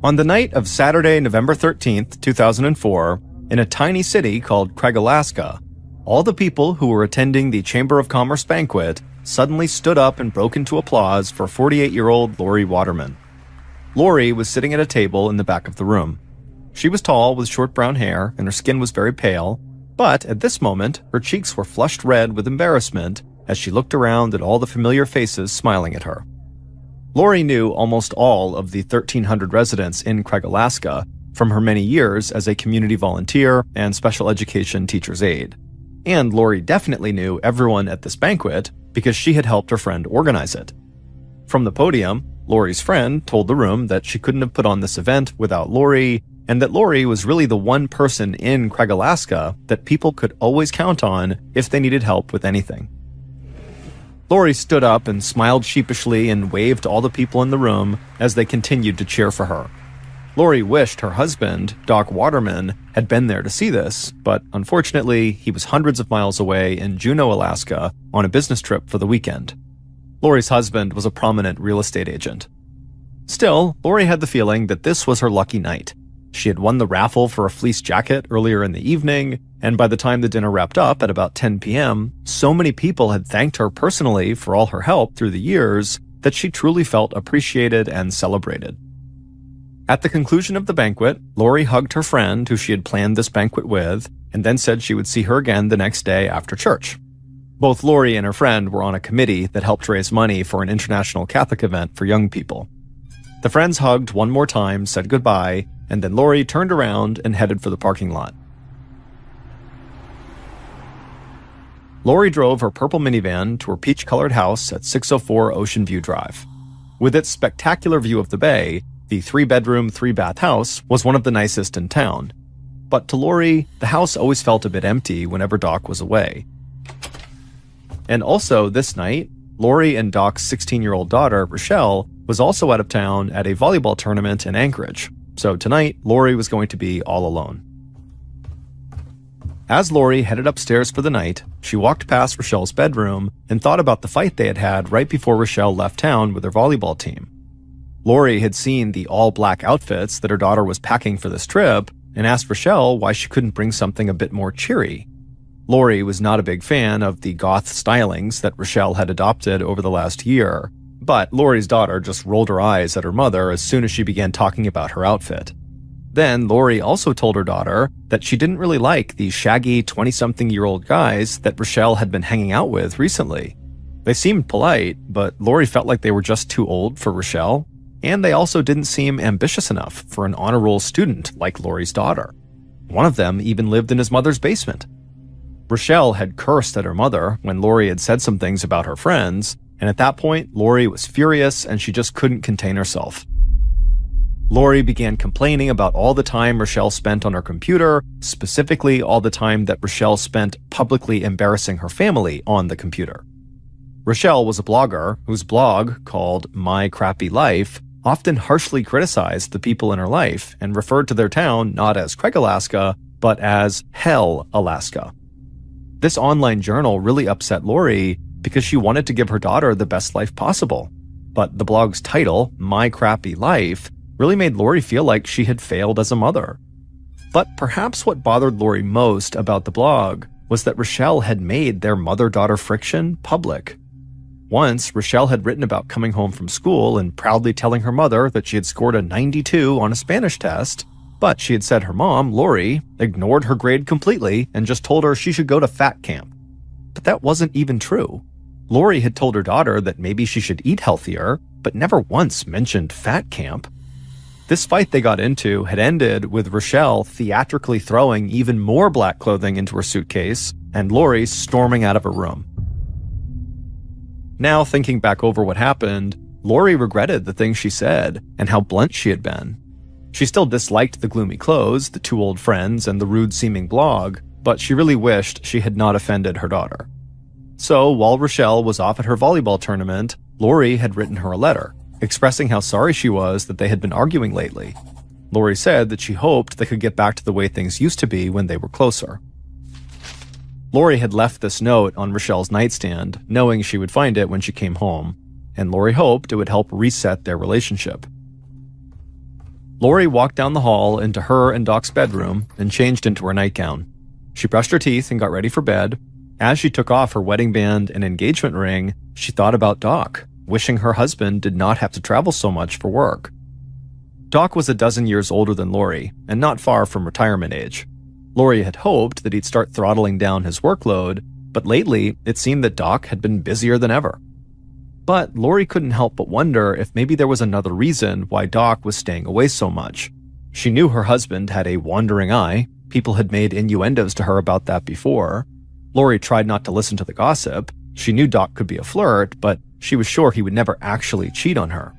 On the night of Saturday, November 13th, 2004, in a tiny city called Craig, Alaska, all the people who were attending the Chamber of Commerce banquet suddenly stood up and broke into applause for 48-year-old Lori Waterman. Lori was sitting at a table in the back of the room. She was tall with short brown hair and her skin was very pale, but at this moment, her cheeks were flushed red with embarrassment as she looked around at all the familiar faces smiling at her. Lori knew almost all of the 1,300 residents in Craig, Alaska from her many years as a community volunteer and special education teacher's aide. And Lori definitely knew everyone at this banquet because she had helped her friend organize it. From the podium, Lori's friend told the room that she couldn't have put on this event without Lori, and that Lori was really the one person in Craig, Alaska that people could always count on if they needed help with anything. Lori stood up and smiled sheepishly and waved to all the people in the room as they continued to cheer for her. Lori wished her husband, Doc Waterman, had been there to see this, but unfortunately, he was hundreds of miles away in Juneau, Alaska, on a business trip for the weekend. Lori's husband was a prominent real estate agent. Still, Lori had the feeling that this was her lucky night. She had won the raffle for a fleece jacket earlier in the evening, and by the time the dinner wrapped up at about 10 p.m., so many people had thanked her personally for all her help through the years that she truly felt appreciated and celebrated. At the conclusion of the banquet, Lori hugged her friend who she had planned this banquet with, and then said she would see her again the next day after church. Both Lori and her friend were on a committee that helped raise money for an international Catholic event for young people. The friends hugged one more time, said goodbye, and then Lori turned around and headed for the parking lot. Lori drove her purple minivan to her peach-colored house at 604 Ocean View Drive. With its spectacular view of the bay, the 3-bedroom, 3-bath house was one of the nicest in town. But to Lori, the house always felt a bit empty whenever Doc was away. And also, this night, Lori and Doc's 16-year-old daughter, Rochelle, was also out of town at a volleyball tournament in Anchorage. So tonight, Lori was going to be all alone. As Lori headed upstairs for the night, she walked past Rochelle's bedroom and thought about the fight they had had right before Rochelle left town with her volleyball team. Lori had seen the all-black outfits that her daughter was packing for this trip and asked Rochelle why she couldn't bring something a bit more cheery. Lori was not a big fan of the goth stylings that Rochelle had adopted over the last year, but Lori's daughter just rolled her eyes at her mother as soon as she began talking about her outfit. Then Lori also told her daughter that she didn't really like the shaggy 20-something-year-old guys that Rochelle had been hanging out with recently. They seemed polite, but Lori felt like they were just too old for Rochelle, and they also didn't seem ambitious enough for an honor roll student like Lori's daughter. One of them even lived in his mother's basement. Rochelle had cursed at her mother when Lori had said some things about her friends, and at that point, Lori was furious and she just couldn't contain herself. Lori began complaining about all the time Rochelle spent on her computer, specifically all the time that Rochelle spent publicly embarrassing her family on the computer. Rochelle was a blogger whose blog, called My Crappy Life, often harshly criticized the people in her life and referred to their town not as Craig, Alaska, but as Hell, Alaska. This online journal really upset Lori because she wanted to give her daughter the best life possible. But the blog's title, My Crappy Life, really made Lori feel like she had failed as a mother. But perhaps what bothered Lori most about the blog was that Rochelle had made their mother-daughter friction public. Once, Rochelle had written about coming home from school and proudly telling her mother that she had scored a 92 on a Spanish test, but she had said her mom, Lori, ignored her grade completely and just told her she should go to fat camp. But that wasn't even true. Lori had told her daughter that maybe she should eat healthier, but never once mentioned fat camp. This fight they got into had ended with Rochelle theatrically throwing even more black clothing into her suitcase and Lori storming out of her room. Now, thinking back over what happened, Lori regretted the things she said and how blunt she had been. She still disliked the gloomy clothes, the two old friends, and the rude-seeming blog, but she really wished she had not offended her daughter. So, while Rochelle was off at her volleyball tournament, Lori had written her a letter, expressing how sorry she was that they had been arguing lately. Lori said that she hoped they could get back to the way things used to be when they were closer. Lori had left this note on Rochelle's nightstand, knowing she would find it when she came home, and Lori hoped it would help reset their relationship. Lori walked down the hall into her and Doc's bedroom and changed into her nightgown. She brushed her teeth and got ready for bed. As she took off her wedding band and engagement ring, she thought about Doc, wishing her husband did not have to travel so much for work. Doc was a dozen years older than Lori, and not far from retirement age. Lori had hoped that he'd start throttling down his workload, but lately it seemed that Doc had been busier than ever. But Lori couldn't help but wonder if maybe there was another reason why Doc was staying away so much. She knew her husband had a wandering eye. People had made innuendos to her about that before. Lori tried not to listen to the gossip. She knew Doc could be a flirt, but she was sure he would never actually cheat on her.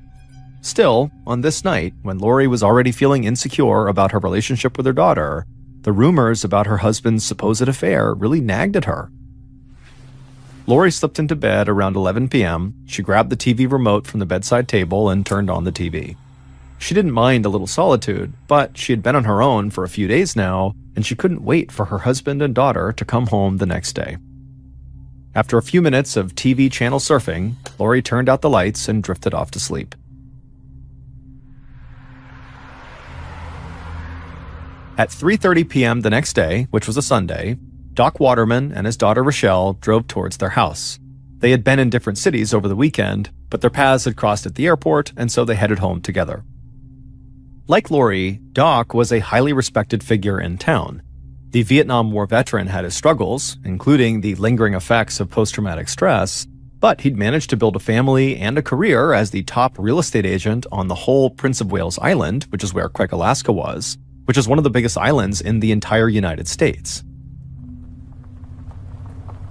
Still, on this night, when Lori was already feeling insecure about her relationship with her daughter, the rumors about her husband's supposed affair really nagged at her. Lori slipped into bed around 11 p.m. She grabbed the TV remote from the bedside table and turned on the TV. She didn't mind a little solitude, but she had been on her own for a few days now, and she couldn't wait for her husband and daughter to come home the next day. After a few minutes of TV channel surfing, Lori turned out the lights and drifted off to sleep. At 3:30 p.m. the next day, which was a Sunday, Doc Waterman and his daughter Rochelle drove towards their house. They had been in different cities over the weekend, but their paths had crossed at the airport, and so they headed home together. Like Lori, Doc was a highly respected figure in town. The Vietnam War veteran had his struggles, including the lingering effects of post-traumatic stress, but he'd managed to build a family and a career as the top real estate agent on the whole Prince of Wales Island, which is where Craig, Alaska was, which is one of the biggest islands in the entire United States.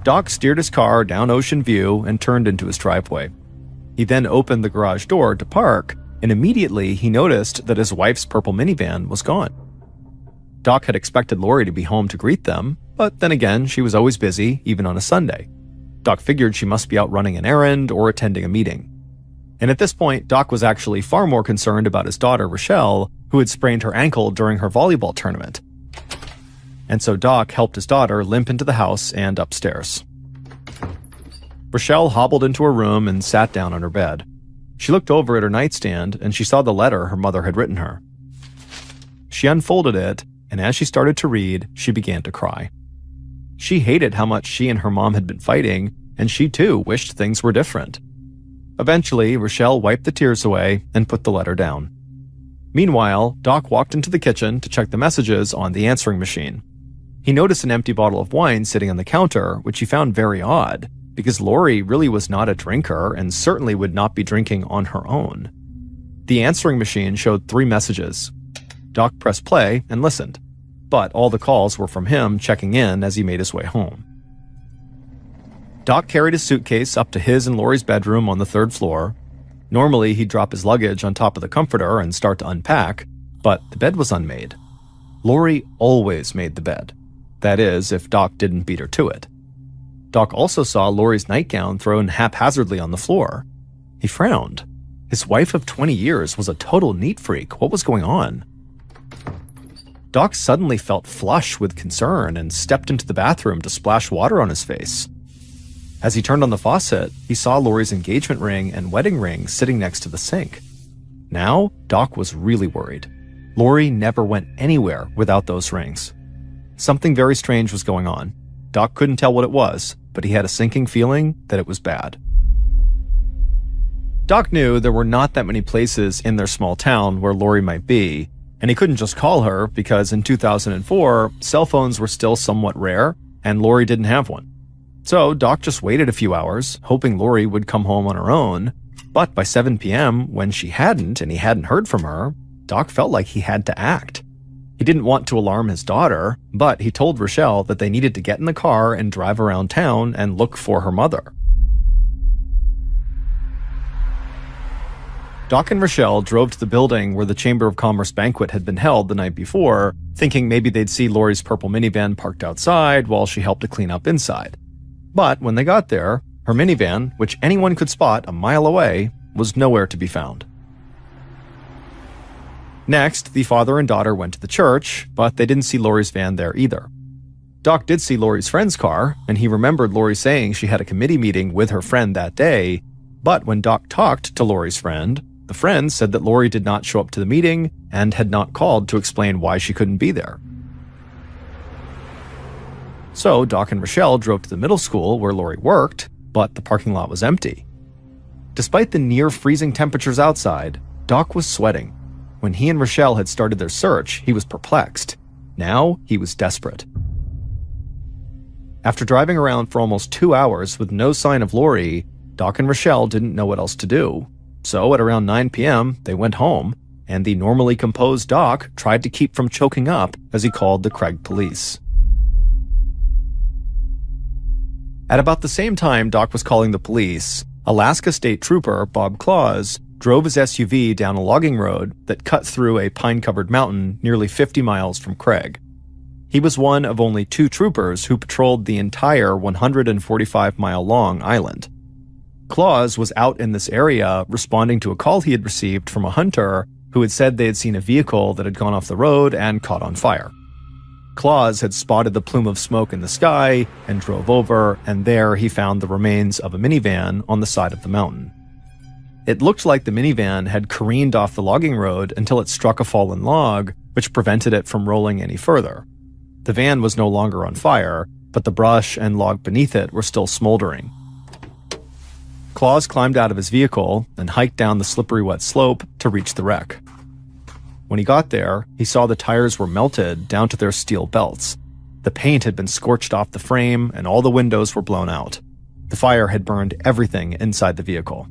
Doc steered his car down Ocean View and turned into his driveway. He then opened the garage door to park, and immediately he noticed that his wife's purple minivan was gone. Doc had expected Lori to be home to greet them, but then again, she was always busy, even on a Sunday. Doc figured she must be out running an errand or attending a meeting. And at this point, Doc was actually far more concerned about his daughter, Rochelle, who had sprained her ankle during her volleyball tournament. And so Doc helped his daughter limp into the house and upstairs. Rochelle hobbled into her room and sat down on her bed. She looked over at her nightstand and she saw the letter her mother had written her. She unfolded it, and as she started to read, she began to cry. She hated how much she and her mom had been fighting, and she too wished things were different. Eventually, Rochelle wiped the tears away and put the letter down. Meanwhile, Doc walked into the kitchen to check the messages on the answering machine. He noticed an empty bottle of wine sitting on the counter, which he found very odd, because Lori really was not a drinker and certainly would not be drinking on her own. The answering machine showed 3 messages. Doc pressed play and listened, but all the calls were from him checking in as he made his way home. Doc carried his suitcase up to his and Lori's bedroom on the 3rd floor. Normally, he'd drop his luggage on top of the comforter and start to unpack, but the bed was unmade. Lori always made the bed. That is, if Doc didn't beat her to it. Doc also saw Lori's nightgown thrown haphazardly on the floor. He frowned. His wife of 20 years was a total neat freak. What was going on? Doc suddenly felt flush with concern and stepped into the bathroom to splash water on his face. As he turned on the faucet, he saw Lori's engagement ring and wedding ring sitting next to the sink. Now, Doc was really worried. Lori never went anywhere without those rings. Something very strange was going on. Doc couldn't tell what it was, but he had a sinking feeling that it was bad. Doc knew there were not that many places in their small town where Lori might be, and he couldn't just call her because in 2004, cell phones were still somewhat rare, and Lori didn't have one. So Doc just waited a few hours, hoping Lori would come home on her own, but by 7 p.m., when she hadn't and he hadn't heard from her, Doc felt like he had to act. He didn't want to alarm his daughter, but he told Rochelle that they needed to get in the car and drive around town and look for her mother. Doc and Rochelle drove to the building where the Chamber of Commerce banquet had been held the night before, thinking maybe they'd see Lori's purple minivan parked outside while she helped to clean up inside. But when they got there, her minivan, which anyone could spot a mile away, was nowhere to be found. Next, the father and daughter went to the church, but they didn't see Lori's van there either. Doc did see Lori's friend's car, and he remembered Lori saying she had a committee meeting with her friend that day, but when Doc talked to Lori's friend, The friend said that Lori did not show up to the meeting and had not called to explain why she couldn't be there. So Doc and Rochelle drove to the middle school where Lori worked, but the parking lot was empty. Despite the near-freezing temperatures outside, Doc was sweating. When he and Rochelle had started their search, he was perplexed. Now, he was desperate. After driving around for almost 2 hours with no sign of Lori, Doc and Rochelle didn't know what else to do. So at around 9 p.m., they went home, and the normally composed Doc tried to keep from choking up as he called the Craig police. At about the same time Doc was calling the police, Alaska State Trooper Bob Claus drove his SUV down a logging road that cut through a pine-covered mountain nearly 50 miles from Craig. He was one of only 2 troopers who patrolled the entire 145-mile-long island. Claus was out in this area responding to a call he had received from a hunter who had said they had seen a vehicle that had gone off the road and caught on fire. Claus had spotted the plume of smoke in the sky and drove over, and there he found the remains of a minivan on the side of the mountain. It looked like the minivan had careened off the logging road until it struck a fallen log, which prevented it from rolling any further. The van was no longer on fire, but the brush and log beneath it were still smoldering. Claus climbed out of his vehicle and hiked down the slippery wet slope to reach the wreck. When he got there, he saw the tires were melted down to their steel belts. The paint had been scorched off the frame and all the windows were blown out. The fire had burned everything inside the vehicle.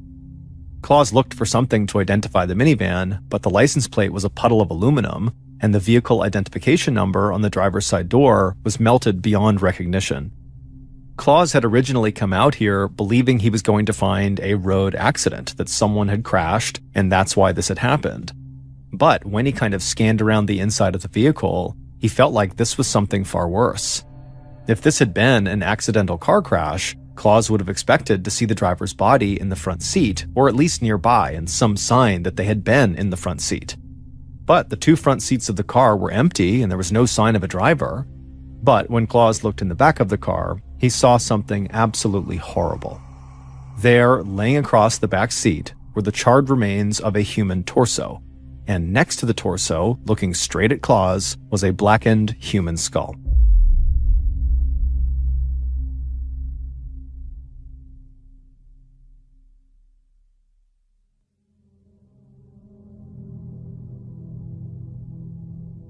Claus looked for something to identify the minivan, but the license plate was a puddle of aluminum, and the vehicle identification number on the driver's side door was melted beyond recognition. Claus had originally come out here believing he was going to find a road accident, that someone had crashed, and that's why this had happened. But when he kind of scanned around the inside of the vehicle, he felt like this was something far worse. If this had been an accidental car crash, Claus would have expected to see the driver's body in the front seat, or at least nearby, and some sign that they had been in the front seat. But the 2 front seats of the car were empty and there was no sign of a driver. But when Claus looked in the back of the car, he saw something absolutely horrible. There, laying across the back seat, were the charred remains of a human torso. And next to the torso, looking straight at Claus, was a blackened human skull.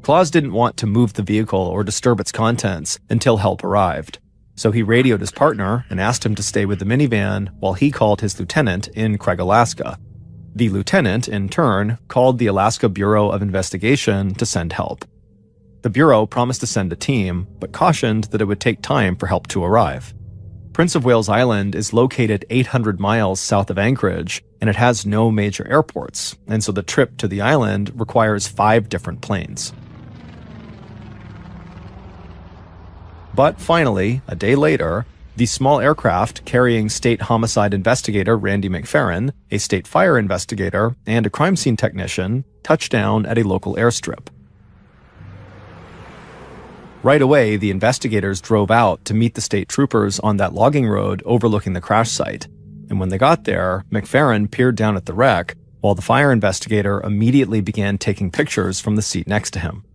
Claus didn't want to move the vehicle or disturb its contents until help arrived, so he radioed his partner and asked him to stay with the minivan while he called his lieutenant in Craig, Alaska. The lieutenant, in turn, called the Alaska Bureau of Investigation to send help. The Bureau promised to send a team, but cautioned that it would take time for help to arrive. Prince of Wales Island is located 800 miles south of Anchorage, and it has no major airports, and so the trip to the island requires 5 different planes. But finally, a day later, the small aircraft carrying state homicide investigator Randy McFerrin, a state fire investigator, and a crime scene technician touched down at a local airstrip. Right away, the investigators drove out to meet the state troopers on that logging road overlooking the crash site. And when they got there, McFerrin peered down at the wreck, while the fire investigator immediately began taking pictures from the seat next to him.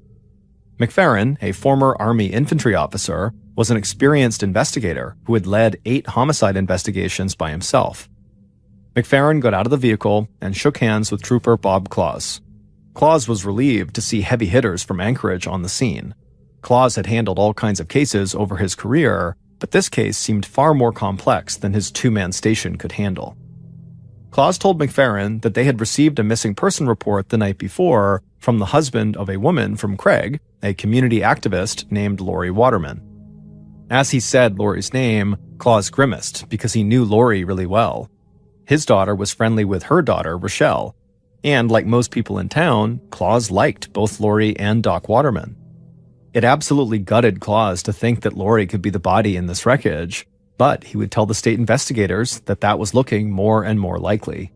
McFerrin, a former Army infantry officer, was an experienced investigator who had led 8 homicide investigations by himself. McFerrin got out of the vehicle and shook hands with Trooper Bob Claus. Claus was relieved to see heavy hitters from Anchorage on the scene. Claus had handled all kinds of cases over his career, but this case seemed far more complex than his 2-man station could handle. Claus told McFerrin that they had received a missing person report the night before from the husband of a woman from Craig, a community activist named Lori Waterman. As he said Lori's name, Claus grimaced because he knew Lori really well. His daughter was friendly with her daughter, Rochelle, and like most people in town, Claus liked both Lori and Doc Waterman. It absolutely gutted Claus to think that Lori could be the body in this wreckage, but he would tell the state investigators that that was looking more and more likely.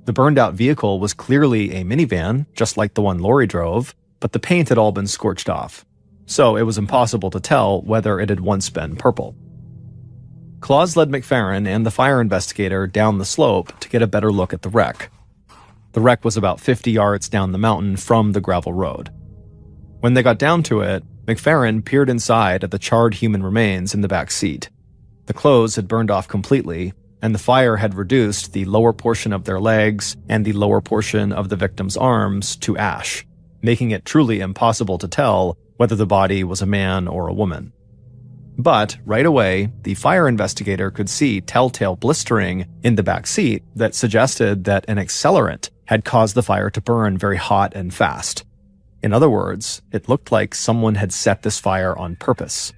The burned-out vehicle was clearly a minivan, just like the one Lori drove, but the paint had all been scorched off, so it was impossible to tell whether it had once been purple. Claus led McFerrin and the fire investigator down the slope to get a better look at the wreck. The wreck was about 50 yards down the mountain from the gravel road. When they got down to it, McFerrin peered inside at the charred human remains in the back seat. The clothes had burned off completely, and the fire had reduced the lower portion of their legs and the lower portion of the victim's arms to ash, making it truly impossible to tell whether the body was a man or a woman. But right away, the fire investigator could see telltale blistering in the back seat that suggested that an accelerant had caused the fire to burn very hot and fast. In other words, it looked like someone had set this fire on purpose.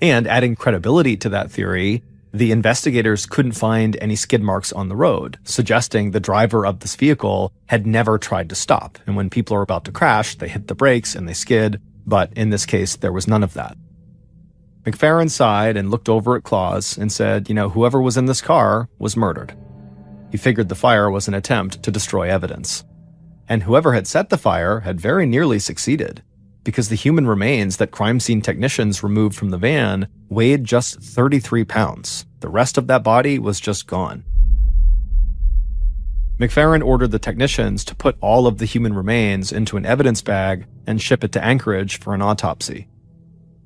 And adding credibility to that theory, the investigators couldn't find any skid marks on the road, suggesting the driver of this vehicle had never tried to stop. And when people are about to crash, they hit the brakes and they skid, but in this case, there was none of that. McFerrin sighed and looked over at Claus and said, whoever was in this car was murdered. He figured the fire was an attempt to destroy evidence. And whoever had set the fire had very nearly succeeded, because the human remains that crime scene technicians removed from the van weighed just 33 pounds. The rest of that body was just gone. McFerrin ordered the technicians to put all of the human remains into an evidence bag and ship it to Anchorage for an autopsy.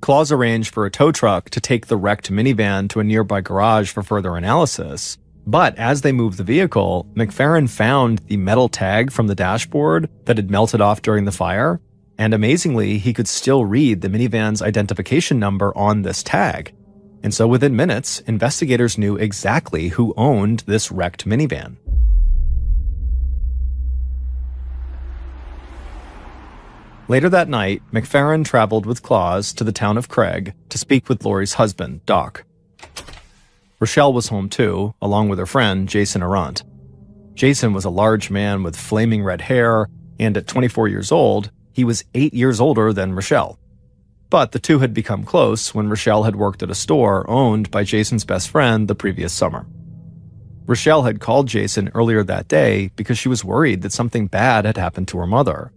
Claus arranged for a tow truck to take the wrecked minivan to a nearby garage for further analysis. But as they moved the vehicle, McFerrin found the metal tag from the dashboard that had melted off during the fire, and amazingly, he could still read the minivan's identification number on this tag. And so within minutes, investigators knew exactly who owned this wrecked minivan. Later that night, McFerrin traveled with Claus to the town of Craig to speak with Lori's husband, Doc. Rochelle was home too, along with her friend, Jason Arant. Jason was a large man with flaming red hair, and at 24 years old, he was 8 years older than Rochelle. But the two had become close when Rochelle had worked at a store owned by Jason's best friend the previous summer. Rochelle had called Jason earlier that day because she was worried that something bad had happened to her mother.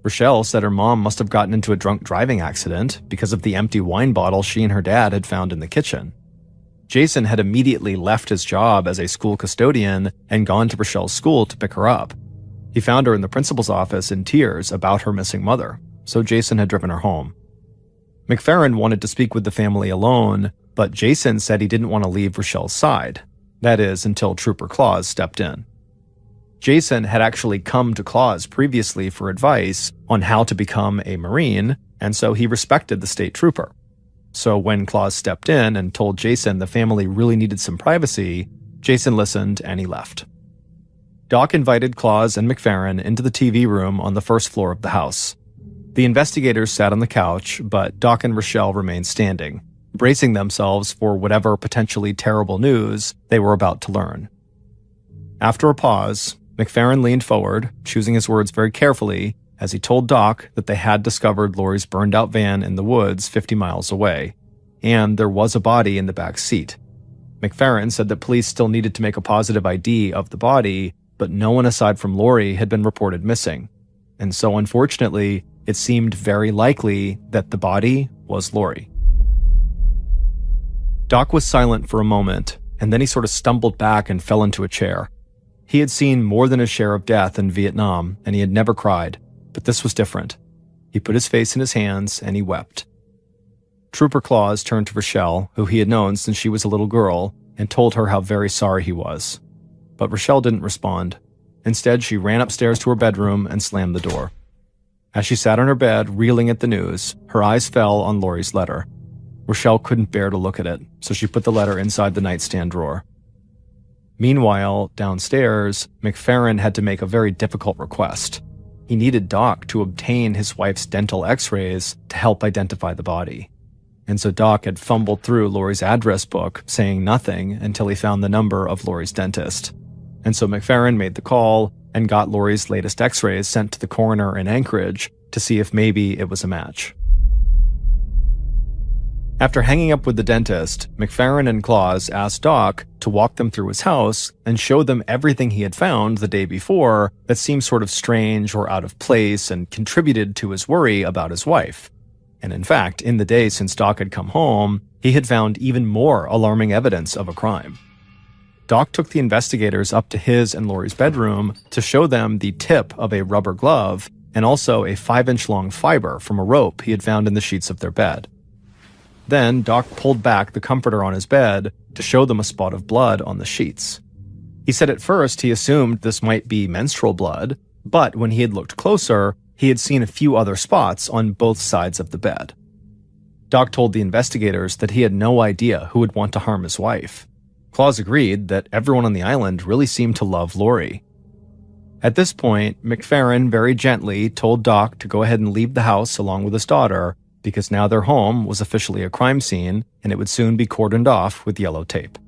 Rochelle said her mom must have gotten into a drunk driving accident because of the empty wine bottle she and her dad had found in the kitchen. Jason had immediately left his job as a school custodian and gone to Rochelle's school to pick her up. He found her in the principal's office in tears about her missing mother, so Jason had driven her home. McFerrin wanted to speak with the family alone, but Jason said he didn't want to leave Rochelle's side. That is, until Trooper Claus stepped in. Jason had actually come to Claus previously for advice on how to become a Marine, and so he respected the state trooper. So when Claus stepped in and told Jason the family really needed some privacy, Jason listened and he left. Doc invited Claus and McFerrin into the TV room on the first floor of the house. The investigators sat on the couch, but Doc and Rochelle remained standing, bracing themselves for whatever potentially terrible news they were about to learn. After a pause, McFerrin leaned forward, choosing his words very carefully, as he told Doc that they had discovered Lori's burned-out van in the woods 50 miles away, and there was a body in the back seat. McFerrin said that police still needed to make a positive ID of the body, but no one aside from Lori had been reported missing. And so unfortunately, it seemed very likely that the body was Lori. Doc was silent for a moment, and then he sort of stumbled back and fell into a chair. He had seen more than his share of death in Vietnam, and he had never cried. But this was different. He put his face in his hands and he wept. Trooper Claus turned to Rochelle, who he had known since she was a little girl, and told her how very sorry he was. But Rochelle didn't respond. Instead, she ran upstairs to her bedroom and slammed the door. As she sat on her bed, reeling at the news, her eyes fell on Lori's letter. Rochelle couldn't bear to look at it, so she put the letter inside the nightstand drawer. Meanwhile, downstairs, McFerrin had to make a very difficult request. He needed Doc to obtain his wife's dental x-rays to help identify the body. And so Doc had fumbled through Lori's address book, saying nothing until he found the number of Lori's dentist. And so McFerrin made the call and got Lori's latest x-rays sent to the coroner in Anchorage to see if maybe it was a match. After hanging up with the dentist, McFerrin and Claus asked Doc to walk them through his house and show them everything he had found the day before that seemed sort of strange or out of place and contributed to his worry about his wife. And in fact, in the day since Doc had come home, he had found even more alarming evidence of a crime. Doc took the investigators up to his and Lori's bedroom to show them the tip of a rubber glove and also a 5-inch long fiber from a rope he had found in the sheets of their bed. Then Doc pulled back the comforter on his bed to show them a spot of blood on the sheets. He said at first he assumed this might be menstrual blood, but when he had looked closer, he had seen a few other spots on both sides of the bed. Doc told the investigators that he had no idea who would want to harm his wife. Claus agreed that everyone on the island really seemed to love Lori. At this point, McFerrin very gently told Doc to go ahead and leave the house along with his daughter, because now their home was officially a crime scene and it would soon be cordoned off with yellow tape.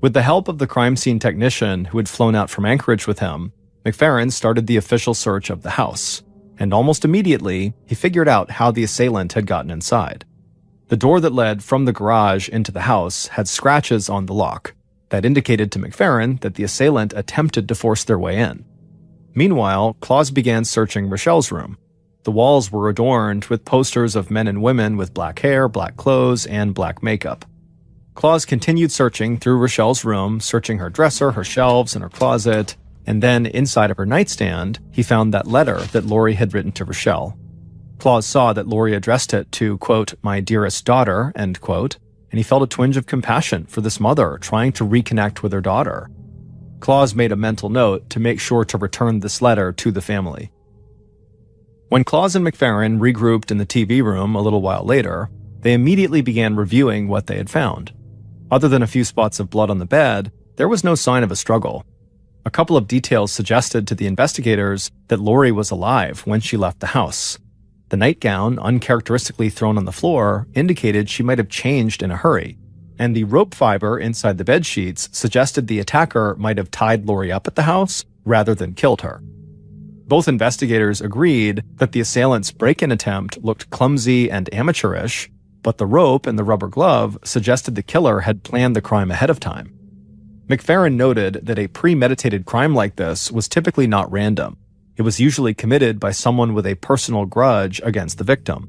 With the help of the crime scene technician who had flown out from Anchorage with him, McFerrin started the official search of the house, and almost immediately, he figured out how the assailant had gotten inside. The door that led from the garage into the house had scratches on the lock that indicated to McFerrin that the assailant attempted to force their way in. Meanwhile, Claus began searching Rochelle's room. The walls were adorned with posters of men and women with black hair, black clothes, and black makeup. Claus continued searching through Rochelle's room, searching her dresser, her shelves, and her closet, and then inside of her nightstand, he found that letter that Lori had written to Rochelle. Claus saw that Lori addressed it to, quote, "my dearest daughter," end quote, and he felt a twinge of compassion for this mother trying to reconnect with her daughter. Claus made a mental note to make sure to return this letter to the family. When Claus and McFerrin regrouped in the TV room a little while later, they immediately began reviewing what they had found. Other than a few spots of blood on the bed, there was no sign of a struggle. A couple of details suggested to the investigators that Lori was alive when she left the house. The nightgown, uncharacteristically thrown on the floor, indicated she might have changed in a hurry, and the rope fiber inside the bed sheets suggested the attacker might have tied Lori up at the house rather than killed her. Both investigators agreed that the assailant's break-in attempt looked clumsy and amateurish, but the rope and the rubber glove suggested the killer had planned the crime ahead of time. McFerrin noted that a premeditated crime like this was typically not random. It was usually committed by someone with a personal grudge against the victim.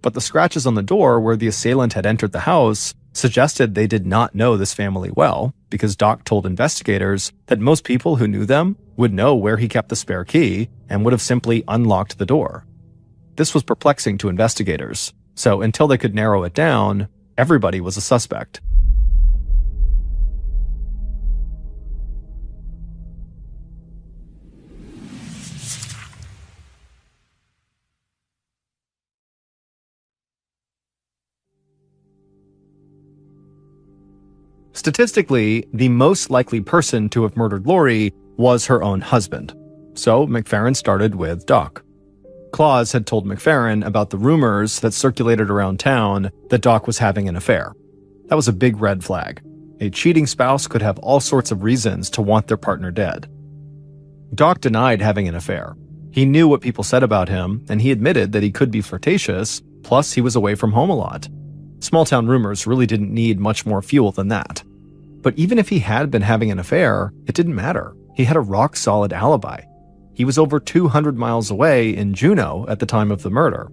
But the scratches on the door where the assailant had entered the house suggested they did not know this family well, because Doc told investigators that most people who knew them would know where he kept the spare key and would have simply unlocked the door. This was perplexing to investigators, so until they could narrow it down, everybody was a suspect. Statistically, the most likely person to have murdered Lori was her own husband, so McFerrin started with Doc. Claus had told McFerrin about the rumors that circulated around town that Doc was having an affair. That was a big red flag. A cheating spouse could have all sorts of reasons to want their partner dead. Doc denied having an affair. He knew what people said about him, and he admitted that he could be flirtatious, plus he was away from home a lot. Small-town rumors really didn't need much more fuel than that. But even if he had been having an affair, it didn't matter. He had a rock-solid alibi. He was over 200 miles away in Juneau at the time of the murder.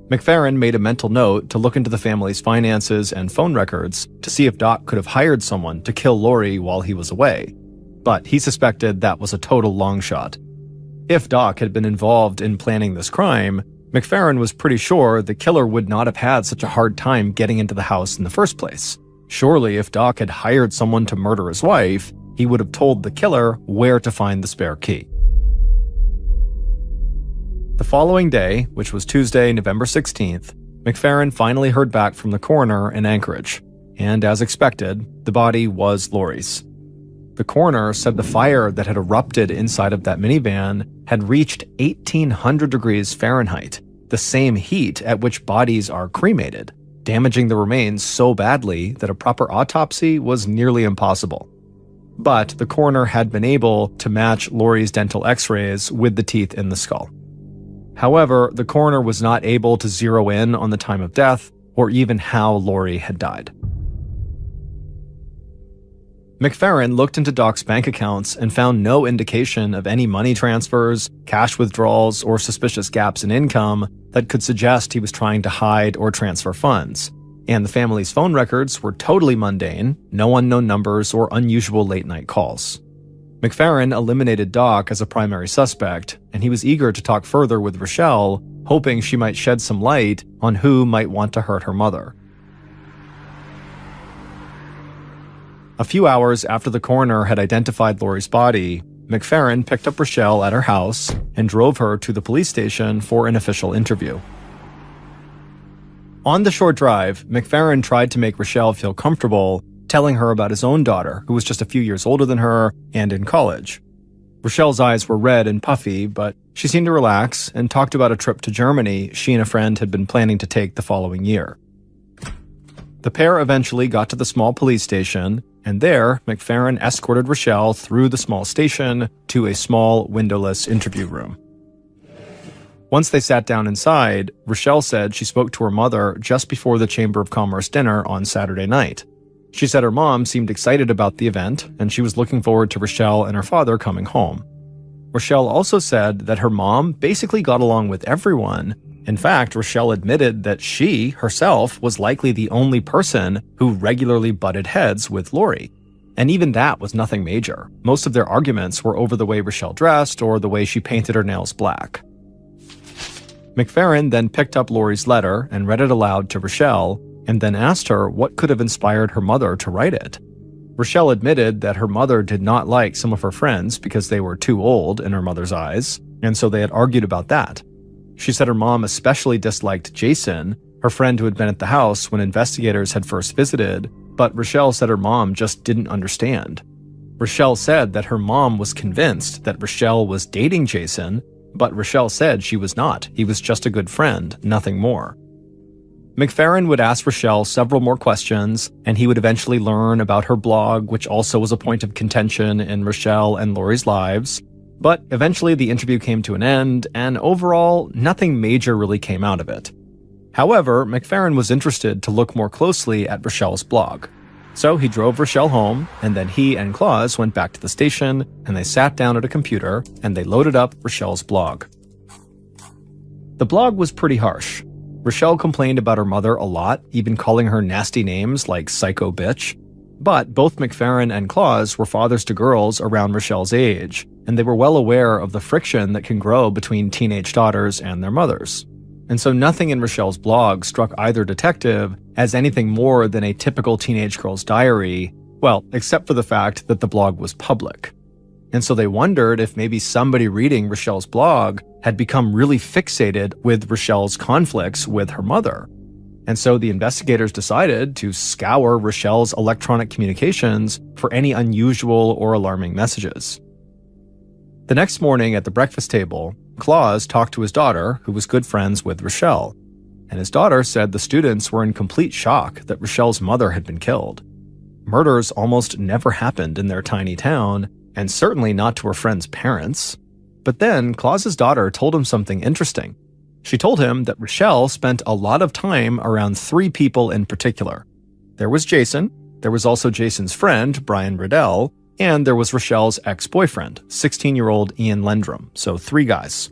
McFerrin made a mental note to look into the family's finances and phone records to see if Doc could have hired someone to kill Lori while he was away. But he suspected that was a total long shot. If Doc had been involved in planning this crime, McFerrin was pretty sure the killer would not have had such a hard time getting into the house in the first place. Surely if Doc had hired someone to murder his wife, he would have told the killer where to find the spare key. The following day, which was Tuesday, November 16th, McFerrin finally heard back from the coroner in Anchorage, and as expected, the body was Lori's. The coroner said the fire that had erupted inside of that minivan had reached 1,800 degrees Fahrenheit, the same heat at which bodies are cremated, damaging the remains so badly that a proper autopsy was nearly impossible. But the coroner had been able to match Lori's dental x-rays with the teeth in the skull. However, the coroner was not able to zero in on the time of death or even how Lori had died. McFerrin looked into Doc's bank accounts and found no indication of any money transfers, cash withdrawals, or suspicious gaps in income that could suggest he was trying to hide or transfer funds. and the family's phone records were totally mundane, no unknown numbers or unusual late-night calls. McFerrin eliminated Doc as a primary suspect, and he was eager to talk further with Rochelle, hoping she might shed some light on who might want to hurt her mother. A few hours after the coroner had identified Lori's body, McFerrin picked up Rochelle at her house and drove her to the police station for an official interview. On the short drive, McFerrin tried to make Rochelle feel comfortable, telling her about his own daughter, who was just a few years older than her and in college. Rochelle's eyes were red and puffy, but she seemed to relax and talked about a trip to Germany she and a friend had been planning to take the following year. The pair eventually got to the small police station, and there, McFerrin escorted Rochelle through the small station to a small, windowless interview room. Once they sat down inside, Rochelle said she spoke to her mother just before the Chamber of Commerce dinner on Saturday night. She said her mom seemed excited about the event, and she was looking forward to Rochelle and her father coming home. Rochelle also said that her mom basically got along with everyone. In fact, Rochelle admitted that she, herself, was likely the only person who regularly butted heads with Lori. And even that was nothing major. Most of their arguments were over the way Rochelle dressed or the way she painted her nails black. McFerrin then picked up Lori's letter and read it aloud to Rochelle, and then asked her what could have inspired her mother to write it. Rochelle admitted that her mother did not like some of her friends because they were too old in her mother's eyes, and so they had argued about that. She said her mom especially disliked Jason, her friend who had been at the house when investigators had first visited, but Rochelle said her mom just didn't understand. Rochelle said that her mom was convinced that Rochelle was dating Jason, but Rochelle said she was not. He was just a good friend, nothing more. McFerrin would ask Rochelle several more questions, and he would eventually learn about her blog, which also was a point of contention in Rochelle and Lori's lives. But eventually the interview came to an end, and overall, nothing major really came out of it. However, McFerrin was interested to look more closely at Rochelle's blog. So he drove Rochelle home, and then he and Claus went back to the station, and they sat down at a computer, and they loaded up Rochelle's blog. The blog was pretty harsh. Rochelle complained about her mother a lot, even calling her nasty names like psycho bitch. But both McFerrin and Claus were fathers to girls around Rochelle's age, and they were well aware of the friction that can grow between teenage daughters and their mothers. And so nothing in Rochelle's blog struck either detective as anything more than a typical teenage girl's diary, well, except for the fact that the blog was public. And so they wondered if maybe somebody reading Rochelle's blog had become really fixated with Rochelle's conflicts with her mother. And so the investigators decided to scour Rochelle's electronic communications for any unusual or alarming messages. The next morning at the breakfast table, Claus talked to his daughter, who was good friends with Rochelle. And his daughter said the students were in complete shock that Rochelle's mother had been killed. Murders almost never happened in their tiny town, and certainly not to her friend's parents. But then Claus's daughter told him something interesting. She told him that Rochelle spent a lot of time around three people in particular. There was Jason, there was also Jason's friend, Brian Riddell, and there was Rochelle's ex-boyfriend, 16-year-old Ian Lendrum, so three guys.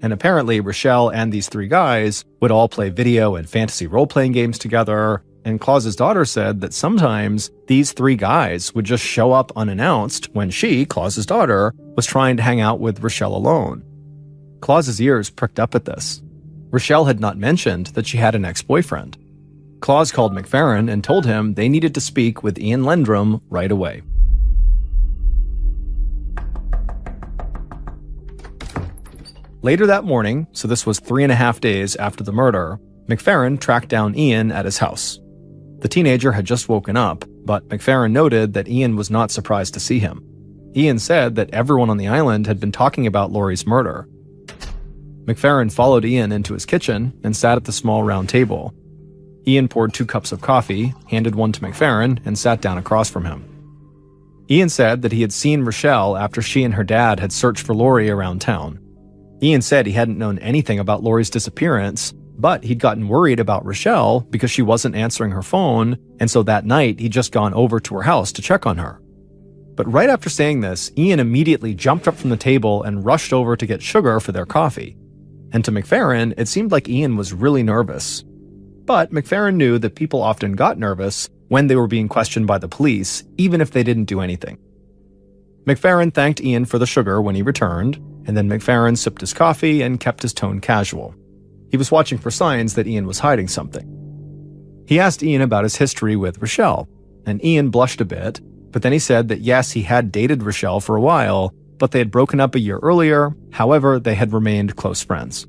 And apparently Rochelle and these three guys would all play video and fantasy role-playing games together, and Claus's daughter said that sometimes these three guys would just show up unannounced when she, Claus's daughter, was trying to hang out with Rochelle alone. Claus's ears pricked up at this. Rochelle had not mentioned that she had an ex-boyfriend. Claus called McFerrin and told him they needed to speak with Ian Lendrum right away. Later that morning, so this was 3.5 days after the murder, McFerrin tracked down Ian at his house. The teenager had just woken up, but McFerrin noted that Ian was not surprised to see him. Ian said that everyone on the island had been talking about Lori's murder. McFerrin followed Ian into his kitchen and sat at the small round table. Ian poured 2 cups of coffee, handed one to McFerrin, and sat down across from him. Ian said that he had seen Rochelle after she and her dad had searched for Lori around town. Ian said he hadn't known anything about Lori's disappearance, but he'd gotten worried about Rochelle because she wasn't answering her phone, and so that night he'd just gone over to her house to check on her. But right after saying this, Ian immediately jumped up from the table and rushed over to get sugar for their coffee. And to McFerrin, it seemed like Ian was really nervous. But McFerrin knew that people often got nervous when they were being questioned by the police, even if they didn't do anything. McFerrin thanked Ian for the sugar when he returned, and then McFerrin sipped his coffee and kept his tone casual. He was watching for signs that Ian was hiding something. He asked Ian about his history with Rochelle, and Ian blushed a bit, but then he said that yes, he had dated Rochelle for a while, but they had broken up a year earlier. However, they had remained close friends.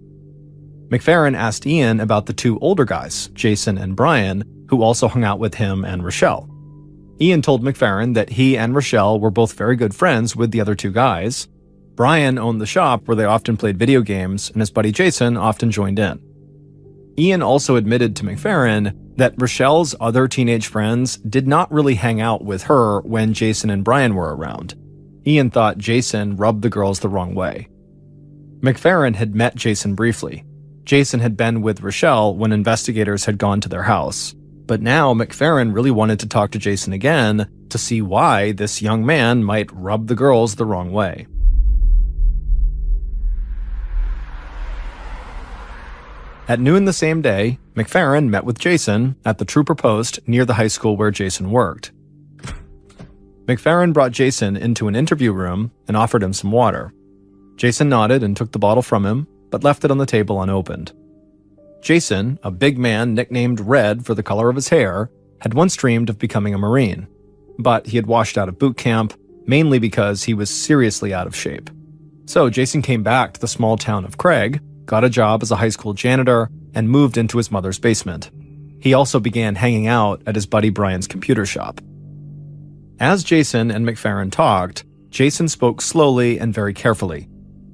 McFerrin asked Ian about the two older guys, Jason and Brian, who also hung out with him and Rochelle. Ian told McFerrin that he and Rochelle were both very good friends with the other two guys. Brian owned the shop where they often played video games, and his buddy Jason often joined in. Ian also admitted to McFerrin that Rochelle's other teenage friends did not really hang out with her when Jason and Brian were around. Ian thought Jason rubbed the girls the wrong way. McFerrin had met Jason briefly. Jason had been with Rochelle when investigators had gone to their house. But now McFerrin really wanted to talk to Jason again to see why this young man might rub the girls the wrong way. At noon the same day, McFerrin met with Jason at the Trooper Post near the high school where Jason worked. McFerrin brought Jason into an interview room and offered him some water. Jason nodded and took the bottle from him, but left it on the table unopened. Jason, a big man nicknamed Red for the color of his hair, had once dreamed of becoming a Marine, but he had washed out of boot camp, mainly because he was seriously out of shape. So Jason came back to the small town of Craig, got a job as a high school janitor, and moved into his mother's basement. He also began hanging out at his buddy Brian's computer shop. As Jason and McFerrin talked, Jason spoke slowly and very carefully.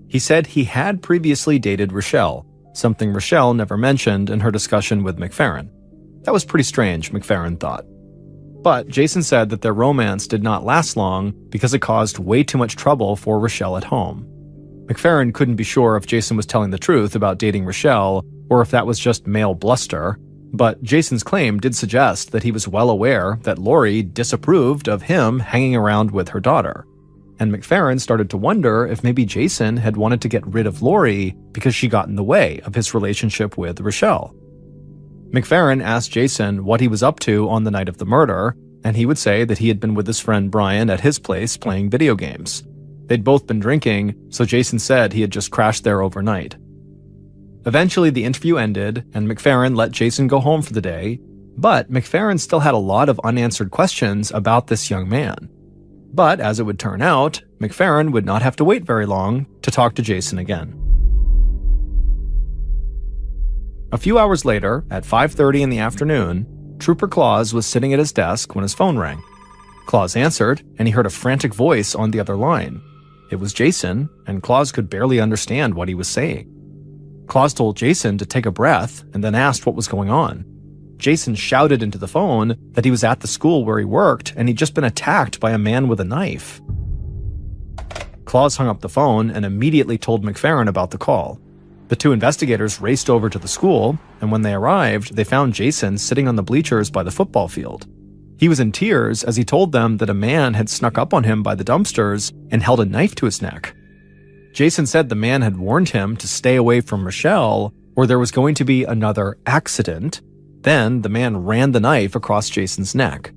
He said he had previously dated Rochelle, something Rochelle never mentioned in her discussion with McFerrin. That was pretty strange, McFerrin thought. But Jason said that their romance did not last long because it caused way too much trouble for Rochelle at home. McFerrin couldn't be sure if Jason was telling the truth about dating Rochelle or if that was just male bluster, but Jason's claim did suggest that he was well aware that Lori disapproved of him hanging around with her daughter. And McFerrin started to wonder if maybe Jason had wanted to get rid of Lori because she got in the way of his relationship with Rochelle. McFerrin asked Jason what he was up to on the night of the murder, and he would say that he had been with his friend Brian at his place playing video games. They'd both been drinking, so Jason said he had just crashed there overnight. Eventually, the interview ended, and McFerrin let Jason go home for the day, but McFerrin still had a lot of unanswered questions about this young man. But as it would turn out, McFerrin would not have to wait very long to talk to Jason again. A few hours later, at 5:30 in the afternoon, Trooper Claus was sitting at his desk when his phone rang. Claus answered, and he heard a frantic voice on the other line. It was Jason, and Claus could barely understand what he was saying. Claus told Jason to take a breath and then asked what was going on. Jason shouted into the phone that he was at the school where he worked and he'd just been attacked by a man with a knife. Claus hung up the phone and immediately told McFerrin about the call. The two investigators raced over to the school, and when they arrived, they found Jason sitting on the bleachers by the football field. He was in tears as he told them that a man had snuck up on him by the dumpsters and held a knife to his neck. Jason said the man had warned him to stay away from Rochelle, or there was going to be another accident. Then the man ran the knife across Jason's neck.